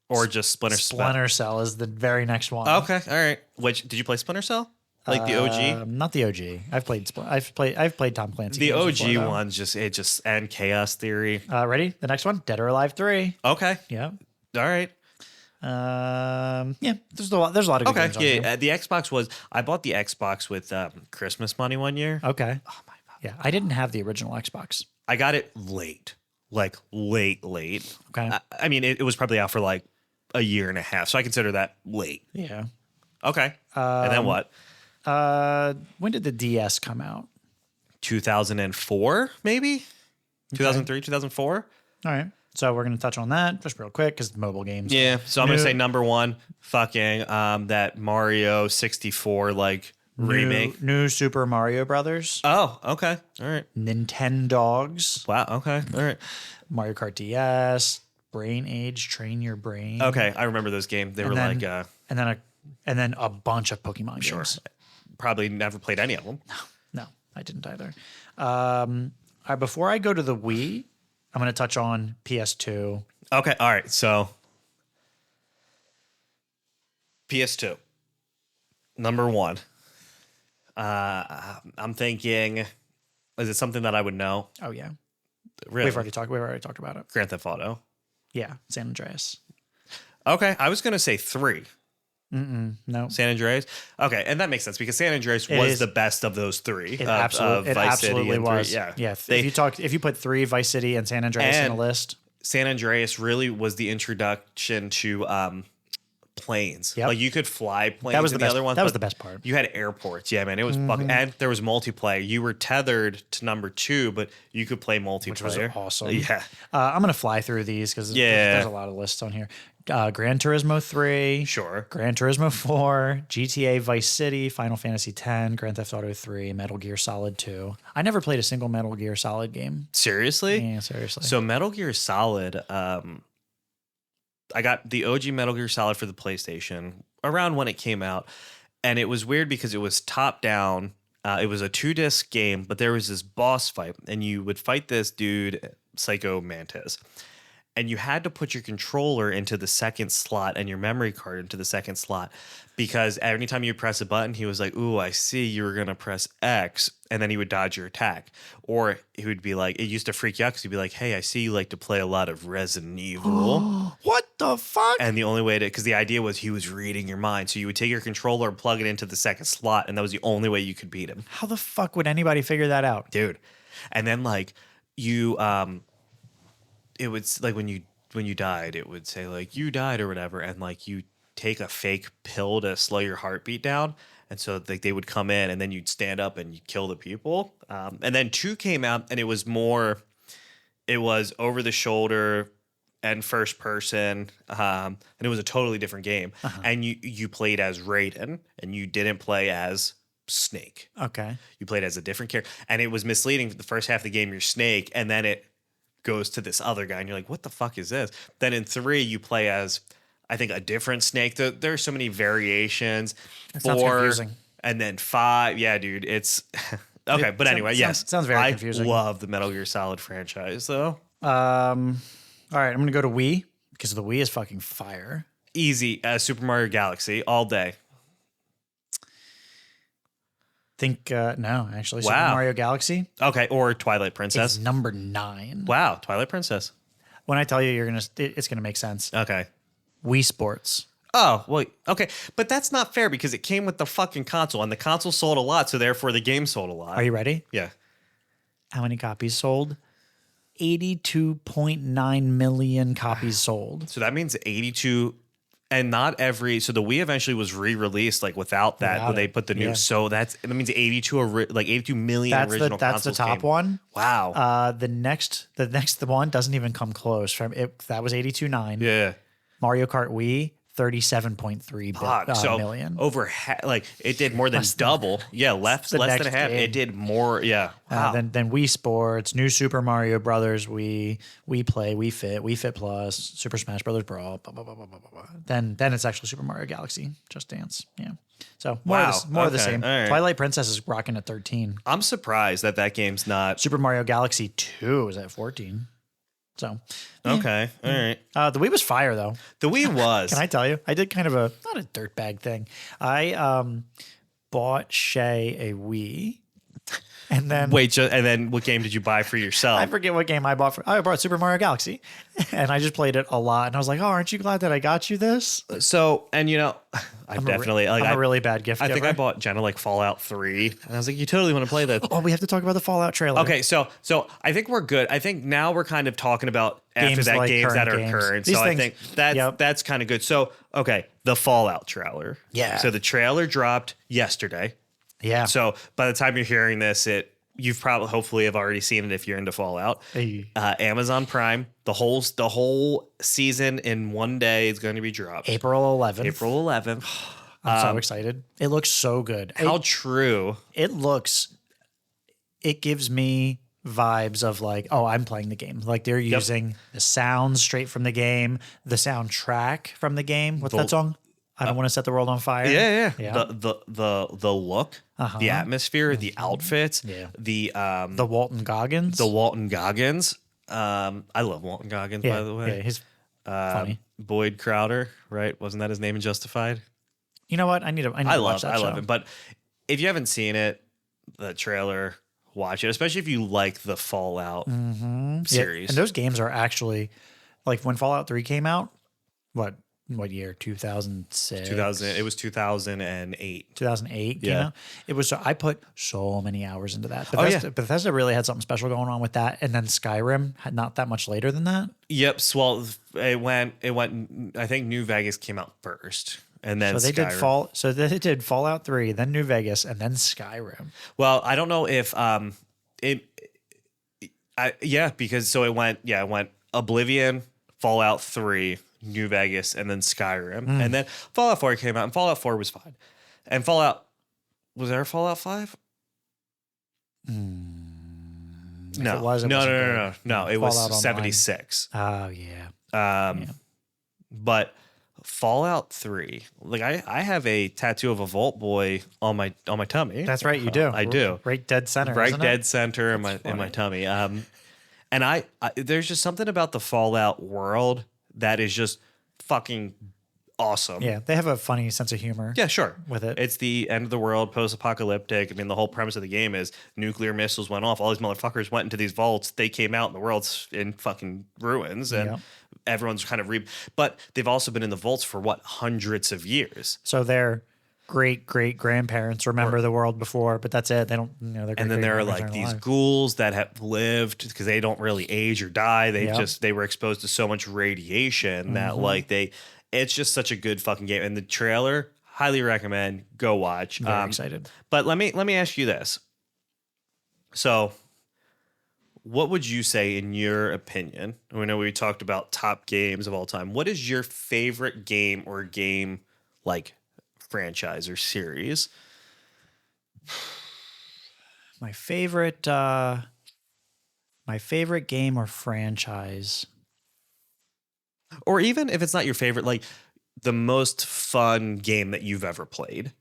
or just Splinter Cell is the very next one. Okay, all right. Which did you play Splinter Cell? Like the OG? Not the OG. I've played Tom Clancy. The OG one's just and Chaos Theory. Ready? The next one, Dead or Alive 3. Okay. Yeah. All right. Yeah. There's a lot of good games on here. The Xbox I bought the Xbox with Christmas money one year. Okay. Oh my God. Yeah. I didn't have the original Xbox. I got it late. Like late. Okay. I mean, it was probably out for like a year and a half, so I consider that late. Yeah. Okay. And then what? When did the DS come out? 2004, maybe? 2003, 2004? All right. So we're going to touch on that just real quick because mobile games. Yeah. So I'm going to say number 1, fucking that Mario 64 like remake. New Super Mario Brothers. Oh, okay. All right. Nintendogs. Wow. Okay. All right. Mario Kart DS. Brain Age. Train Your Brain. Okay. I remember those games. They were like... And then a bunch of Pokemon games. Sure. Probably never played any of them. No, I didn't either. All right, before I go to the Wii, I'm going to touch on PS2. Okay, all right. So PS2, number 1. I'm thinking, is it something that I would know? Oh yeah, Really? We've already talked about it. Grand Theft Auto. Yeah, San Andreas. Okay, I was gonna say 3. No, San Andreas. Okay, and that makes sense because San Andreas was the best of those 3. It Vice absolutely City was. 3. Yeah, yeah. If you put 3, Vice City and San Andreas in a list, San Andreas really was the introduction to planes. Yep. Like you could fly planes. That was in the the best. other ones. That was but the best part. You had airports. Yeah, man. It was fucking, and there was multiplayer. You were tethered to number 2, but you could play multiplayer. Which was awesome. Yeah. I'm gonna fly through these because there's a lot of lists on here. Gran Turismo 3, Sure. Gran Turismo 4, GTA Vice City, Final Fantasy 10, Grand Theft Auto 3, Metal Gear Solid 2. I never played a single Metal Gear Solid game. Seriously? Yeah, seriously. So Metal Gear Solid, I got the OG Metal Gear Solid for the PlayStation around when it came out, and it was weird because it was top down. It was a 2-disc game, but there was this boss fight, and you would fight this dude, Psycho Mantis. And you had to put your controller into the second slot and your memory card into the second slot because every time you press a button, he was like, ooh, I see you were going to press X. And then he would dodge your attack. Or he would be like, it used to freak you out because he'd be like, hey, I see you like to play a lot of Resident Evil. What the fuck? And the only way to, because the idea was he was reading your mind. So you would take your controller and plug it into the second slot. And that was the only way you could beat him. How the fuck would anybody figure that out? Dude. And then like you, it was like when you died, it would say like you died or whatever, and like you take a fake pill to slow your heartbeat down, and so like they would come in, and then you'd stand up and you'd kill the people. And then 2 came out, and it was over the shoulder and first person, and it was a totally different game. And you played as Raiden, and you didn't play as Snake. Okay. You played as a different character, and it was misleading. The first half of the game, you're Snake, and then it goes to this other guy, and you're like, what the fuck is this? Then in 3, you play as, I think, a different Snake. There are so many variations. That 4, sounds confusing. and then 5. Yeah, dude, it's okay. But anyway, yes, sounds very I confusing. love the Metal Gear Solid franchise, though. All right, I'm gonna go to Wii because the Wii is fucking fire. Easy, Super Mario Galaxy all day. No, actually, Super Wow. Mario Galaxy Okay, or Twilight Princess. is number 9. Wow, Twilight Princess. When I tell you, it's gonna make sense. Okay. Wii Sports. Oh, well, okay. But that's not fair because it came with the fucking console, and the console sold a lot, so therefore the game sold a lot. Are you ready? Yeah. How many copies sold? 82.9 million copies sold. So that means 82, and not every. So the Wii eventually was re-released like without that, Without but they it, put the new. yeah. So that means 82 million original That's the consoles top came. one. Wow. The next one doesn't even come close. From it, that was 82.9. Yeah. Mario Kart Wii 37.3 Fuck. So million. over like it did more than double. Yeah, less the than next a half. game. It did more. Yeah. Wow. Then Wii Sports, New Super Mario Brothers, Wii Play, Wii Fit Plus, Super Smash Brothers Brawl. Blah, blah, blah, blah, blah, blah. Then it's actually Super Mario Galaxy, Just Dance. Yeah. So more of the Okay, same. all right. Twilight Princess is rocking at 13. I'm surprised that game's not. Super Mario Galaxy 2 is at 14. So Okay. All right. the Wii was fire though. The Wii was. Can I tell you? I did kind of not a dirtbag thing. I bought Shay a Wii, and then Wait, and then what game did you buy for yourself? I forget what game I bought. I bought Super Mario Galaxy, and I just played it a lot. And I was like, "Oh, aren't you glad that I got you this?" So, and I'm definitely like I'm a really bad gift I think giver. I bought Jenna like Fallout 3, and I was like, you totally want to play that. Oh, we have to talk about the Fallout trailer. Okay, so I think we're good. I think now we're kind of talking about after Games that like games that are current games. current. These So things- I think that's kind of good. So okay, the Fallout trailer. Yeah. So the trailer dropped yesterday. Yeah. So by the time you're hearing this, you've probably hopefully have already seen it if you're into Fallout. Hey. Amazon Prime, the whole season in one day is going to be dropped. April 11th. April 11th. I'm so excited. It looks so good. How true. It gives me vibes of like, oh, I'm playing the game. Like they're using the sounds straight from the game, the soundtrack from the game. What's that song? I don't want to set the world on fire. Yeah. Yeah. The look, the atmosphere, the outfits, Yeah. the Walton Goggins. Walton Goggins. I love Walton Goggins, yeah, by the way. yeah, he's funny. Boyd Crowder, right? Wasn't that his name in Justified? You know what? I need to watch that show. love it. But if you haven't seen it, the trailer, watch it, especially if you like the Fallout Yeah, series. and those games are actually like when Fallout 3 came out, what, what year? 2006. 2000. It was 2008. 2008 came Yeah. out. It was. I put so many hours into that. Oh, yeah. Bethesda really had something special going on with that. And then Skyrim had not that much later than that. Yep. So, well, it went. I think New Vegas came out first, and then So they Skyrim. they did Fallout 3, then New Vegas, and then Skyrim. Well, I don't know if because so it went Oblivion, Fallout 3, New Vegas, and then Skyrim. And then Fallout 4 came out, and Fallout 4 was fine. And was there a Fallout 5? No. it was, it no, wasn't no, no, good. no, no. It Fallout was Online. 76. Oh yeah. But Fallout 3, like I have a tattoo of a Vault Boy on my tummy. That's right, you do. I do. Right dead center. Right isn't it? dead center in my tummy. And I there's just something about the Fallout world that is just fucking awesome. Yeah, they have a funny sense of humor. Yeah, sure. With it. It's the end of the world, post-apocalyptic. I mean, the whole premise of the game is nuclear missiles went off. All these motherfuckers went into these vaults. They came out and the world's in fucking ruins. And Yeah. everyone's kind of but they've also been in the vaults for what, hundreds of years. So their great grandparents remember the world before, but that's it. They don't. Their And then there are great-great-grandparents like aren't these alive. ghouls that have lived because they don't really age or die. Yep. They were exposed to so much radiation that like it's just such a good fucking game. And the trailer, highly recommend. Go watch. Very excited. But let me ask you this. So, what would you say, in your opinion? We know we talked about top games of all time. What is your favorite game or game like franchise or series? My favorite game or franchise. Or even if it's not your favorite, like the most fun game that you've ever played.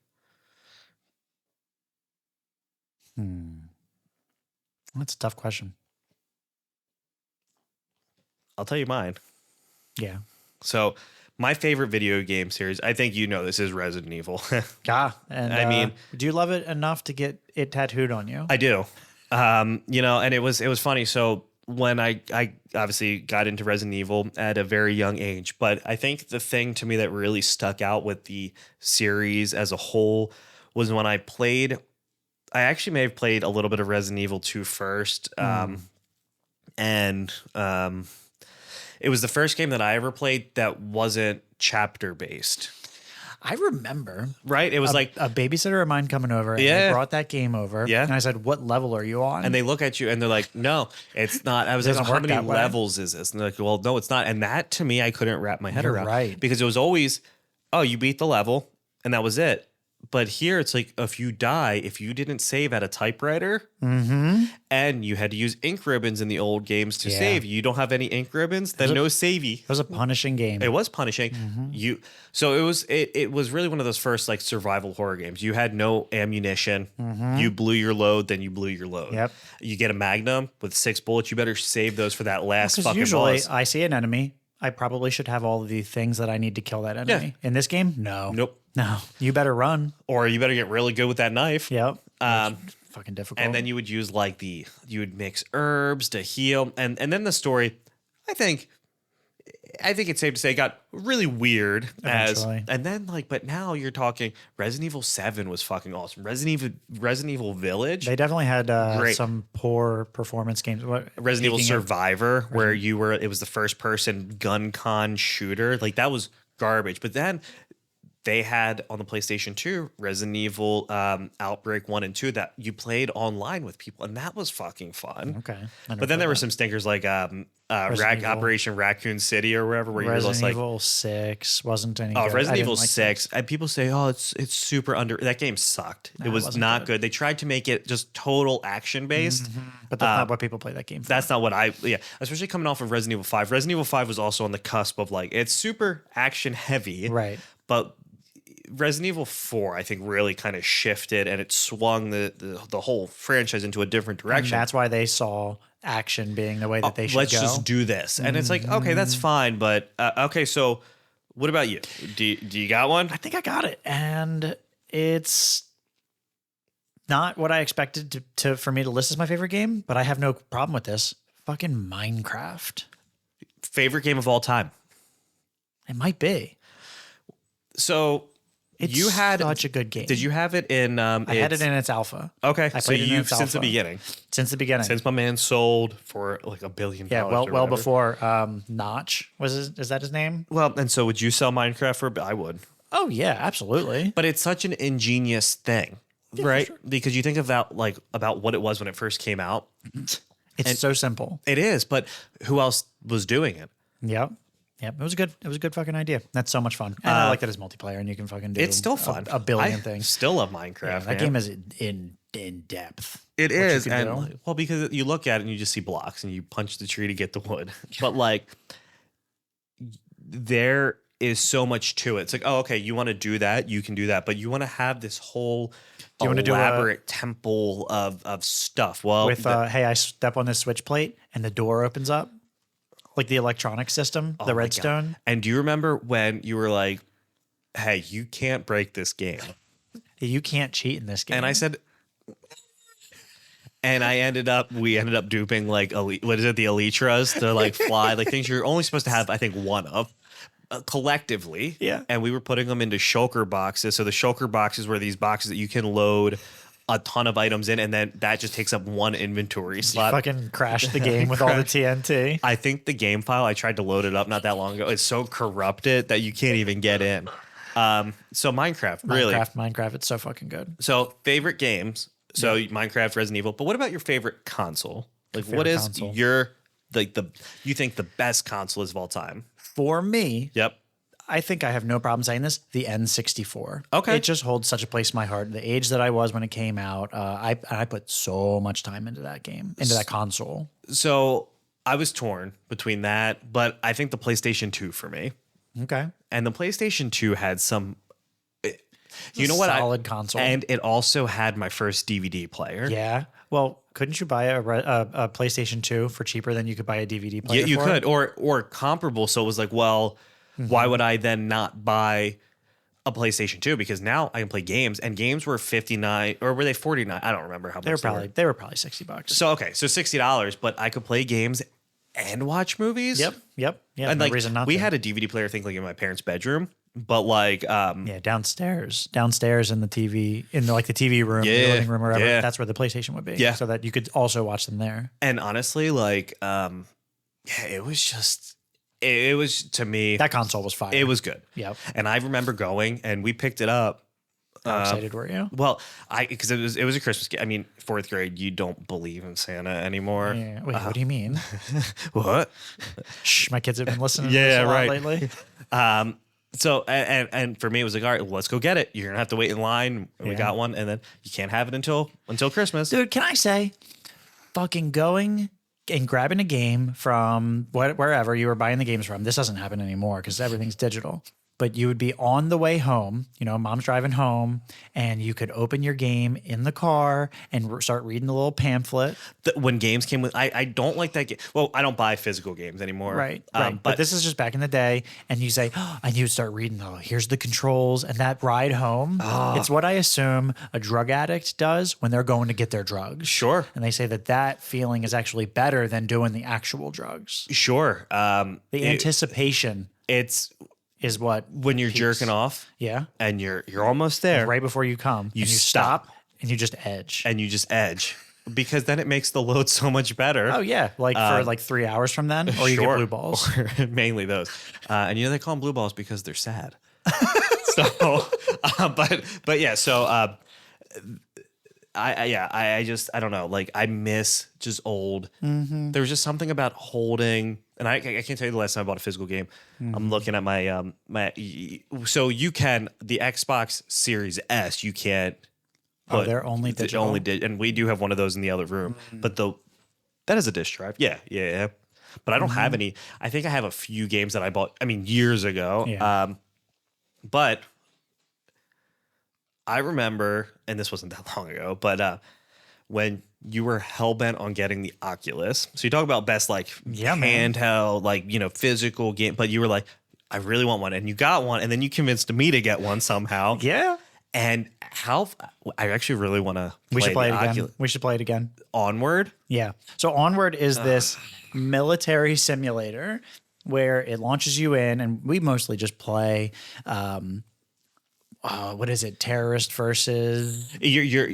That's a tough question. I'll tell you mine. Yeah. So, my favorite video game series, I think you know this, is Resident Evil. And I mean, do you love it enough to get it tattooed on you? I do. And it was funny. So when I obviously got into Resident Evil at a very young age, but I think the thing to me that really stuck out with the series as a whole was when I actually may have played a little bit of Resident Evil 2 first. It was the first game that I ever played that wasn't chapter based. I remember. Right? It was like a babysitter of mine coming over and Yeah. they brought that game over. Yeah. And I said, "What level are you on?" and they look at you and they're like, no, it's not. I was like, Doesn't how work many that way. levels is this? And they're like, well, no, it's not. And that to me, I couldn't wrap my head You're around. right. Because it was always, oh, you beat the level and that was it. But here it's like, if you die, if you didn't save at a typewriter and you had to use ink ribbons in the old games to Yeah. save, you don't have any ink ribbons, then no savey. It was a punishing game. It was punishing so it was really one of those first like survival horror games. You had no ammunition. You blew your load, then you blew your load. Yep. You get a magnum with 6 bullets. You better save those for that last Because fucking usually boss. I see an enemy. I probably should have all of the things that I need to kill that enemy. In this game, no. Nope. No. You better run. Or you better get really good with that knife. Yep. Fucking difficult. And then you would use like you would mix herbs to heal, and then the story, I think it's safe to say, got really weird Eventually. and then but now you're talking Resident Evil 7 was fucking awesome. Resident Evil Village, they definitely had Great. some poor performance games. Resident Evil Speaking of- Survivor, where it was the first person gun con shooter, like that was garbage. But then they had on the PlayStation 2 Resident Evil Outbreak 1 and 2 that you played online with people, and that was fucking fun. Okay. But then there were some stinkers like Evil. Operation Raccoon City or wherever, where you're just Resident like, Evil 6 wasn't any oh, good. I Resident didn't Evil like 6. And people say, oh, it's super under. That game sucked. No, it it was wasn't not good. good. They tried to make it just total action based. But that's not what people play that game for. That's not what especially coming off of Resident Evil 5. Resident Evil 5 was also on the cusp of like, it's super action heavy. Right. But Resident Evil 4, I think, really kind of shifted and it swung the whole franchise into a different And direction. that's why they saw action being the way that they should Let's go. just do this. And it's like, okay, that's fine. But okay, so what about you? Do you got one? I think I got it. And it's not what I expected for me to list as my favorite game, but I have no problem with this. Fucking Minecraft. Favorite game of all time? It might be. So It's you had such a good game. Did you have it in? I had it in its alpha. Okay, I so played it in you've its since the alpha. beginning, Since the beginning. since my man sold for like $1 billion. Yeah, well or whatever. before Notch is that his name? Well, and so would you sell Minecraft for? I would. Oh yeah, absolutely. But it's such an ingenious thing, right? Because you think about what it was when it first came out. It's so simple. It is, but who else was doing it? Yep. Yep. It was good. It was a good fucking idea. That's so much fun. And I like that it's multiplayer and you can fucking do It's still fun. a billion I things. Still love Minecraft. Yeah, that man. game is in depth. It what you is, can and do. well, because you look at it and you just see blocks and you punch the tree to get the wood. But like, there is so much to it. It's like, oh, okay, you want to do that, you can do that, but you want to have this whole you want to do elaborate temple of stuff. Well, With hey, I step on this switch plate and the door opens up, like the electronic system, the my God. redstone. And do you remember when you were like, hey, you can't break this game? You can't cheat in this game. And I said, and we ended up duping like what is it, the Elytras to like fly, like things you're only supposed to have, I think, one of collectively. Yeah. And we were putting them into shulker boxes. So the shulker boxes were these boxes that you can load a ton of items in, and then that just takes up one inventory slot. fucking crashed the game with all the TNT. I think the game file, I tried to load it up not that long ago. It's so corrupted that you can't even get in. So Minecraft, really. Minecraft, it's so fucking good. So favorite games. So Minecraft, Resident Evil. But what about your favorite console? Like, what is console? your you think the best console is of all time? For me, Yep. I think I have no problem saying this. The N64. Okay. It just holds such a place in my heart. The age that I was when it came out, I put so much time into that game, into that console. So I was torn between that, but I think the PlayStation 2 for me. Okay. And the PlayStation 2 had some. You know what? Solid console. And it also had my first DVD player. Yeah. Well, couldn't you buy a PlayStation 2 for cheaper than you could buy a DVD player? Yeah, you for could, it? or comparable. So it was like, well, why would I then not buy a PlayStation 2? Because now I can play games, and games were $59, or were they $49? I don't remember how much They were probably $60. So okay, so $60, but I could play games and watch movies. Yep. Yeah. And no like reason not we to. had a DVD player, I think, like in my parents' bedroom, but like Yeah, downstairs in the TV, in the TV room, the living room, or whatever. yeah. That's where the PlayStation would be. Yeah. So that you could also watch them there. and honestly, like yeah, it was just it was to me That console was fire. it was good. Yep. And I remember going and we picked it up. How excited were you? Well, because it was a Christmas gift. I mean, fourth grade, you don't believe in Santa anymore. Yeah. Wait, what do you mean? What? Shh, my kids have been listening to Yeah, this a lot right. lately. So and for me, it was like, all right, let's go get it. You're gonna have to wait in line. And we Yeah. got one, and then you can't have it until Christmas. Dude, can I say, fucking going and grabbing a game from wherever you were buying the games from. This doesn't happen anymore because everything's digital. But you would be on the way home, mom's driving home, and you could open your game in the car and start reading the little pamphlet. When games came with, I don't like that game. Well, I don't buy physical games anymore. Right. But this is just back in the day. And you say, and you start reading, here's the controls. And that ride home, it's what I assume a drug addict does when they're going to get their drugs. Sure. And they say that feeling is actually better than doing the actual drugs. Sure. The anticipation It's is what when you're peaks. jerking off. Yeah. And you're almost there. Right before you come. You and you stop. and you just edge. And you just edge. Because then it makes the load so much better. Oh yeah, for 3 hours from then, or you get blue balls. Or mainly those. And they call them blue balls because they're sad. So, but yeah. So I don't know. Like I miss just old. Mm-hmm. There was just something about holding. And I can't tell you the last time I bought a physical game. Mm-hmm. I'm looking at my so you can the Xbox Series S. You can't. They're only digital. And we do have one of those in the other room. But that is a disk drive. Yeah. But I don't have any. I think I have a few games that I bought. I mean, years ago. Yeah. But I remember, and this wasn't that long ago, but when you were hell-bent on getting the Oculus. So you talk about best handheld, physical game, but you were like, I really want one. And you got one, and then you convinced me to get one somehow. Yeah. And I actually really want to We should play it again. We should play it again. Onward? Yeah. So Onward is this military simulator where it launches you in, and we mostly just play what is it? Terrorist versus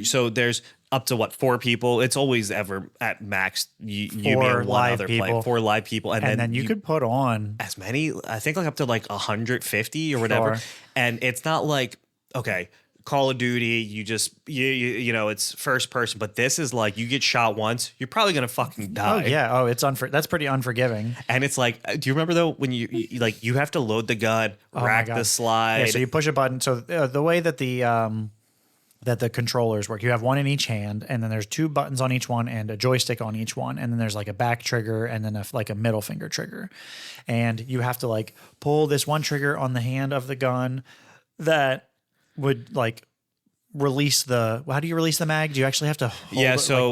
So there's up to what, 4 people? It's always ever at max. You me Four and one live other people. play 4 live people, and then you could put on as many. I think like up to like 150 or whatever. Sure. And it's not like, okay, Call of Duty, you know, it's first person, but this is like you get shot once, you're probably gonna fucking die. Oh yeah. Oh, it's that's pretty unforgiving. And it's like, do you remember though when you like you have to load the gun, rack the slide? Yeah, so you push a button. So the way that the controllers work, you have one in each hand, and then there's 2 buttons on each one and a joystick on each one, and then there's like a back trigger and then like a middle finger trigger, and you have to like pull this one trigger on the hand of the gun that would like release how do you release the mag? Do you actually have to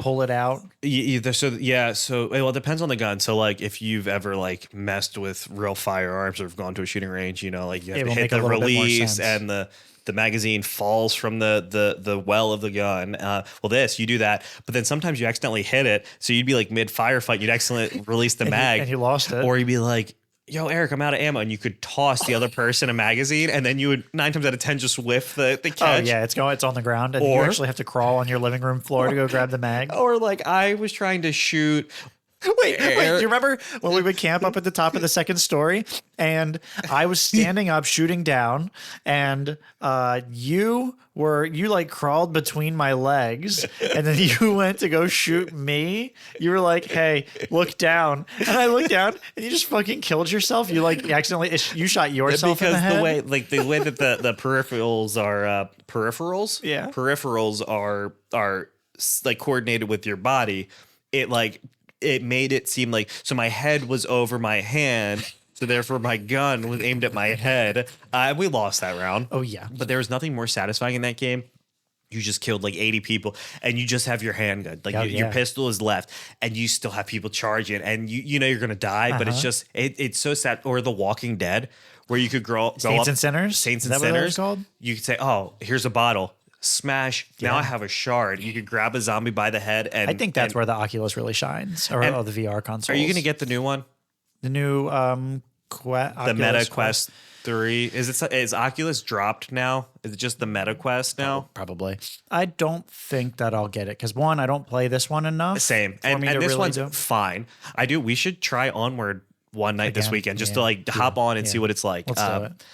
pull it out? So well, it depends on the gun. So like if you've ever like messed with real firearms or have gone to a shooting range, you know, like you have to hit the release and the magazine falls from the well of the gun. Well, you do that, but then sometimes you accidentally hit it. So you'd be like mid firefight, you'd accidentally release the mag and you lost it, or you'd be like, yo, Eric, I'm out of ammo. And you could toss the other person a magazine, and then you would 9 times out of 10 just whiff the catch. Oh, yeah, it's on the ground, and you actually have to crawl on your living room floor to go grab the mag. Or like I was trying to shoot. Wait, do you remember when we would camp up at the top of the second story and I was standing up shooting down and you like crawled between my legs and then you went to go shoot me? You were like, hey, look down. And I looked down and you just fucking killed yourself. You like accidentally, you shot yourself in the head. Because the way that the peripherals are, peripherals? Yeah. Peripherals are like coordinated with your body. It made it seem like, so my head was over my hand, so therefore my gun was aimed at my head. We lost that round. Oh, yeah. But there was nothing more satisfying in that game. You just killed like 80 people and you just have your handgun. Like your pistol is left and you still have people charging and you know you're going to die, but it's just, it's so sad. Or The Walking Dead, where you could go Saints and Sinners? Saints and Is that what that was Sinners. called? You could say, oh, here's a bottle. Smash. Yeah. Now I have a shard. You could grab a zombie by the head. And I think that's where the Oculus really shines, or the VR consoles. Are you going to get the new one? The new the Meta Quest 3. Is Oculus dropped now? Is it just the Meta Quest now? Oh, probably. I don't think that I'll get it because one, I don't play this one enough. Same. And this one's fine. We should try Onward one night this weekend just to like hop on and see what it's like. Let's do it.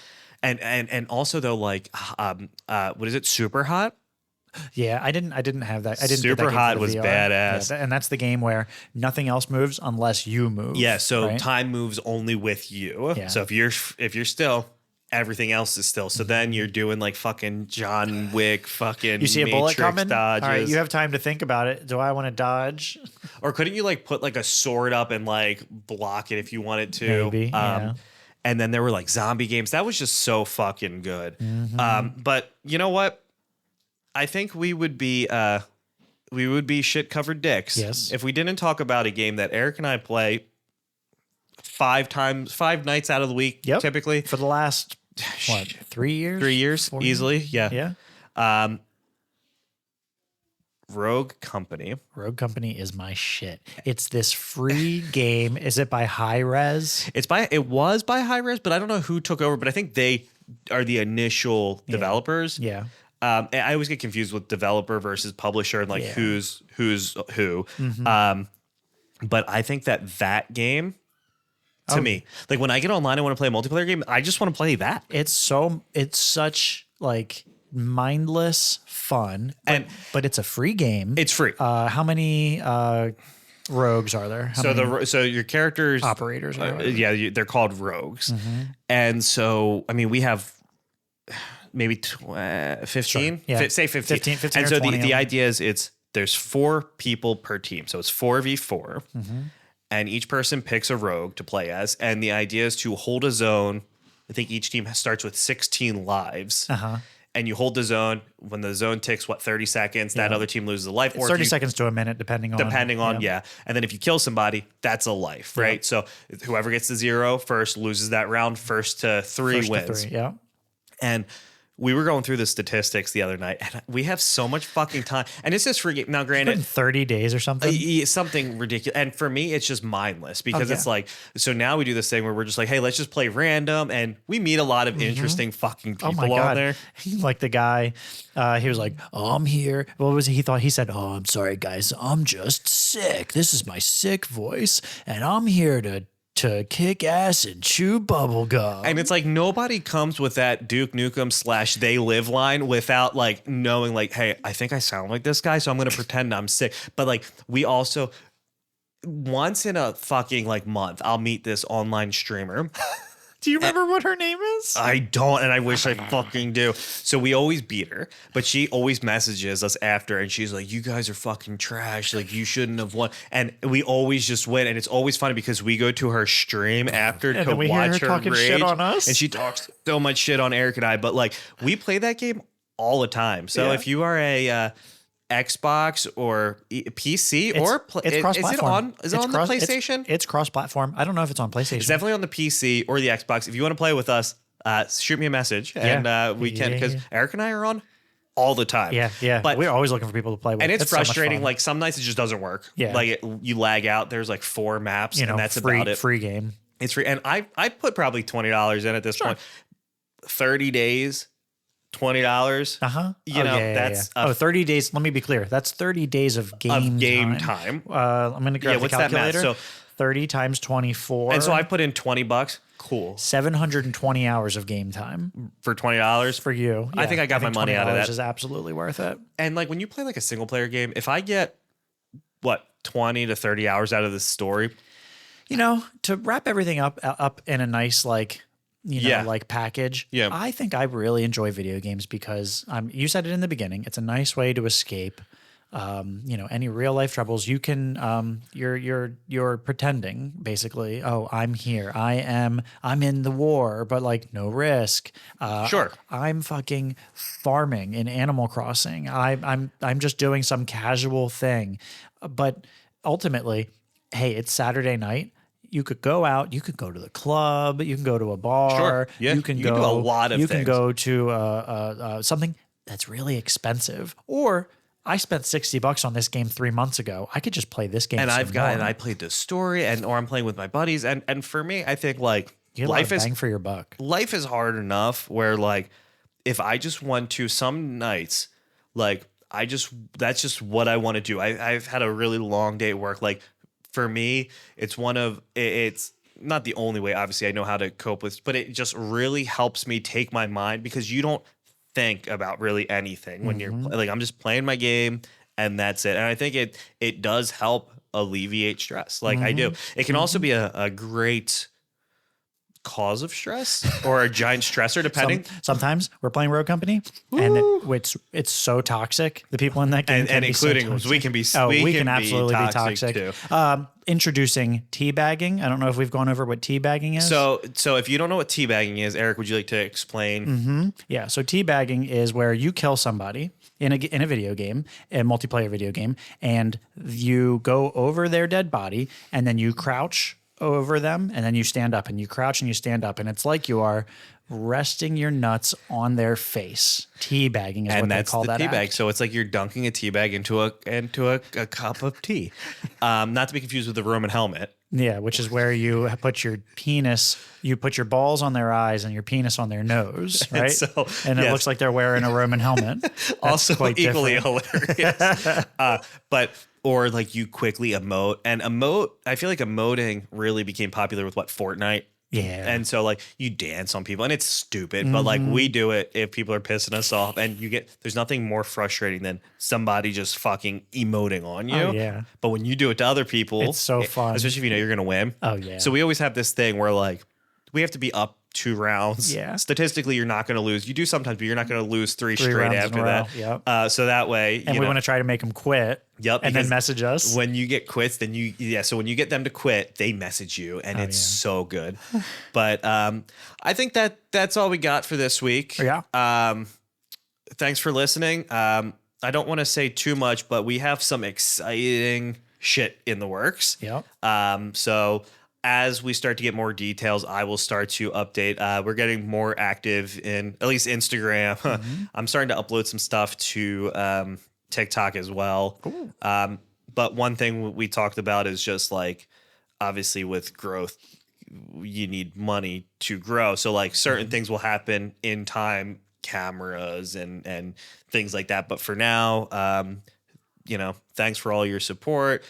And also though, like, what is it? Super Hot? Yeah, I didn't have that. I didn't. Super Hot was VR. badass, and that's the game where nothing else moves unless you move. Yeah, so time moves only with you. Yeah. So if you're still, everything else is still. So then you're doing like fucking John Wick, fucking. You see a bullet coming? Dodges. All right, you have time to think about it. Do I want to dodge? Or couldn't you like put like a sword up and like block it if you wanted to? Maybe. Yeah. And then there were like zombie games. That was just so fucking good. Mm-hmm. But you know what? I think we would be shit covered dicks if we didn't talk about a game that Eric and I play 5 nights out of the week, typically for the last 3 years. 3 years easily, yeah. Rogue Company. Rogue Company is my shit. It's this free game. Is it by Hi-Rez? It was by Hi-Rez, but I don't know who took over. But I think they are the initial developers. Yeah. I always get confused with developer versus publisher and like who's who. Mm-hmm. But I think that game, to me, like when I get online and want to play a multiplayer game, I just want to play that. It's such like mindless fun, but it's a free game. It's free. How many rogues are there? So your characters, operators, they're called rogues, and so I mean we have maybe 15. Sure. Yeah. Say 15. 15 and or so 20 the idea is there's 4 people per team, so it's 4v4, and each person picks a rogue to play as, and the idea is to hold a zone. I think each team starts with 16 lives. And you hold the zone. When the zone ticks, 30 seconds, that other team loses a life. It's 30 seconds to a minute, depending on. And then if you kill somebody, that's a life, right? Yeah. So whoever gets to 0 first loses that round. First to 3 wins. Yeah. And we were going through the statistics the other night, and we have so much fucking time. And it's just for now. In Granted, 30 days or something. something ridiculous. And for me, it's just mindless because yeah. it's like, so now we do this thing where we're just like, hey, let's just play random, and we meet a lot of interesting fucking Oh people my God. on there. Like the guy, he was like, oh, I'm here. What was he thought? He said, oh, I'm sorry, guys. I'm just sick. This is my sick voice. And I'm here to kick ass and chew bubble gum. And it's like nobody comes with that Duke Nukem / They Live line without like knowing like, hey, I think I sound like this guy, so I'm gonna pretend I'm sick. But like we also once in a fucking like month, I'll meet this online streamer. Do you remember what her name is? I don't, and I wish I fucking do. So we always beat her, but she always messages us after, and she's like, "You guys are fucking trash. Like you shouldn't have won." And we always just win, and it's always funny because we go to her stream after to we watch hear her her talking rage, shit on us, and she talks so much shit on Eric and I. But like we play that game all the time. So if you are a Xbox or PC or it's cross-platform. Is it on the PlayStation? It's cross-platform. I don't know if it's on PlayStation. It's definitely on the PC or the Xbox. If you want to play with us, shoot me a message and we can, because Eric and I are on all the time. Yeah. But we're always looking for people to play with. And it's frustrating. So much like some nights it just doesn't work. Yeah. Like you lag out. There's like 4 maps and that's about it. Free game. It's free. And I put probably $20 in at this point. 30 days. $20. You know, that's 30 days. Let me be clear. That's 30 days of game time. I'm going to grab the calculator. That math? So 30 times 24. And so I put in $20. Cool. 720 hours of game time for $20 for you. I think I got my money out of that. Is absolutely worth it. And like when you play like a single player game, if I get 20 to 30 hours out of this story, you know, to wrap everything up in a nice like like package. Yeah. I think I really enjoy video games because you said it in the beginning. It's a nice way to escape, any real life troubles. You can, you're pretending basically. Oh, I'm here. I'm in the war, but like no risk. Sure. I'm fucking farming in Animal Crossing. I'm just doing some casual thing, but ultimately, hey, it's Saturday night. You could go out. You could go to the club. You can go to a bar. Sure. Yeah. You can do a lot of things. You can go to something that's really expensive. Or I spent $60 on this game 3 months ago. I could just play this game. And I played the story, or I'm playing with my buddies. And for me, I think like life is bang for your buck. Life is hard enough where like if I just want to, some nights like that's just what I want to do. I've had a really long day at work. Like. For me, it's not the only way, obviously, I know how to cope with, but it just really helps me take my mind because you don't think about really anything when you're like, I'm just playing my game and that's it. And I think it does help alleviate stress. Like I do. It can also be a great cause of stress or a giant stressor, depending. Sometimes we're playing Rogue Company, and it's so toxic. The people in that game, and including us, we can be. We can absolutely be toxic too. Introducing teabagging. I don't know if we've gone over what teabagging is. So if you don't know what teabagging is, Eric, would you like to explain? Yeah. So teabagging is where you kill somebody in a video game, a multiplayer video game, and you go over their dead body, and then you crouch over them, and then you stand up, and you crouch and you stand up, and it's like you are resting your nuts on their face. Teabagging is what they call that. And that's the teabag. So it's like you're dunking a teabag into a cup of tea. Not to be confused with the Roman helmet. Yeah, which is where you put your penis, you put your balls on their eyes and your penis on their nose, right? And it looks like they're wearing a Roman helmet. Also equally hilarious. Or like you quickly emote. And I feel like emoting really became popular with Fortnite? Yeah. And so like you dance on people and it's stupid, but like we do it if people are pissing us off, and there's nothing more frustrating than somebody just fucking emoting on you. Oh, yeah. But when you do it to other people, it's so fun. Especially if you know you're going to win. Oh yeah. So we always have this thing where like we have to be up 2 rounds. Yeah. Statistically, you're not going to lose. You do sometimes, but you're not going to lose 3 straight after that. Yep. So that way, and we want to try to make them quit. Yep. And then message us. When you get quits, then so when you get them to quit, they message you, and it's so good. But I think that's all we got for this week. Yeah. Thanks for listening. I don't want to say too much, but we have some exciting shit in the works. Yep. So as we start to get more details, I will start to update. We're getting more active in at least Instagram. I'm starting to upload some stuff to TikTok as well. But one thing we talked about is just like, obviously with growth, you need money to grow. So like certain things will happen in time, cameras and things like that. But for now, thanks for all your support.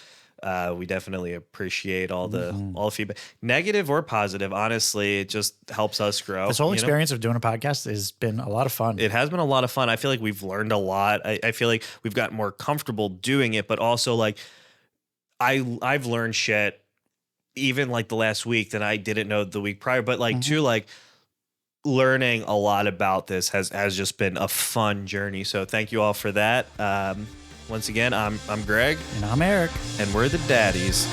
We definitely appreciate all the feedback, negative or positive. Honestly, it just helps us grow. This whole experience of doing a podcast has been a lot of fun. It has been a lot of fun. I feel like we've learned a lot. I feel like we've gotten more comfortable doing it, but also like I've learned shit even like the last week that I didn't know the week prior. But like too, like learning a lot about this has just been a fun journey. So thank you all for that. Once again, I'm Greg. And I'm Eric. And we're the Daddies.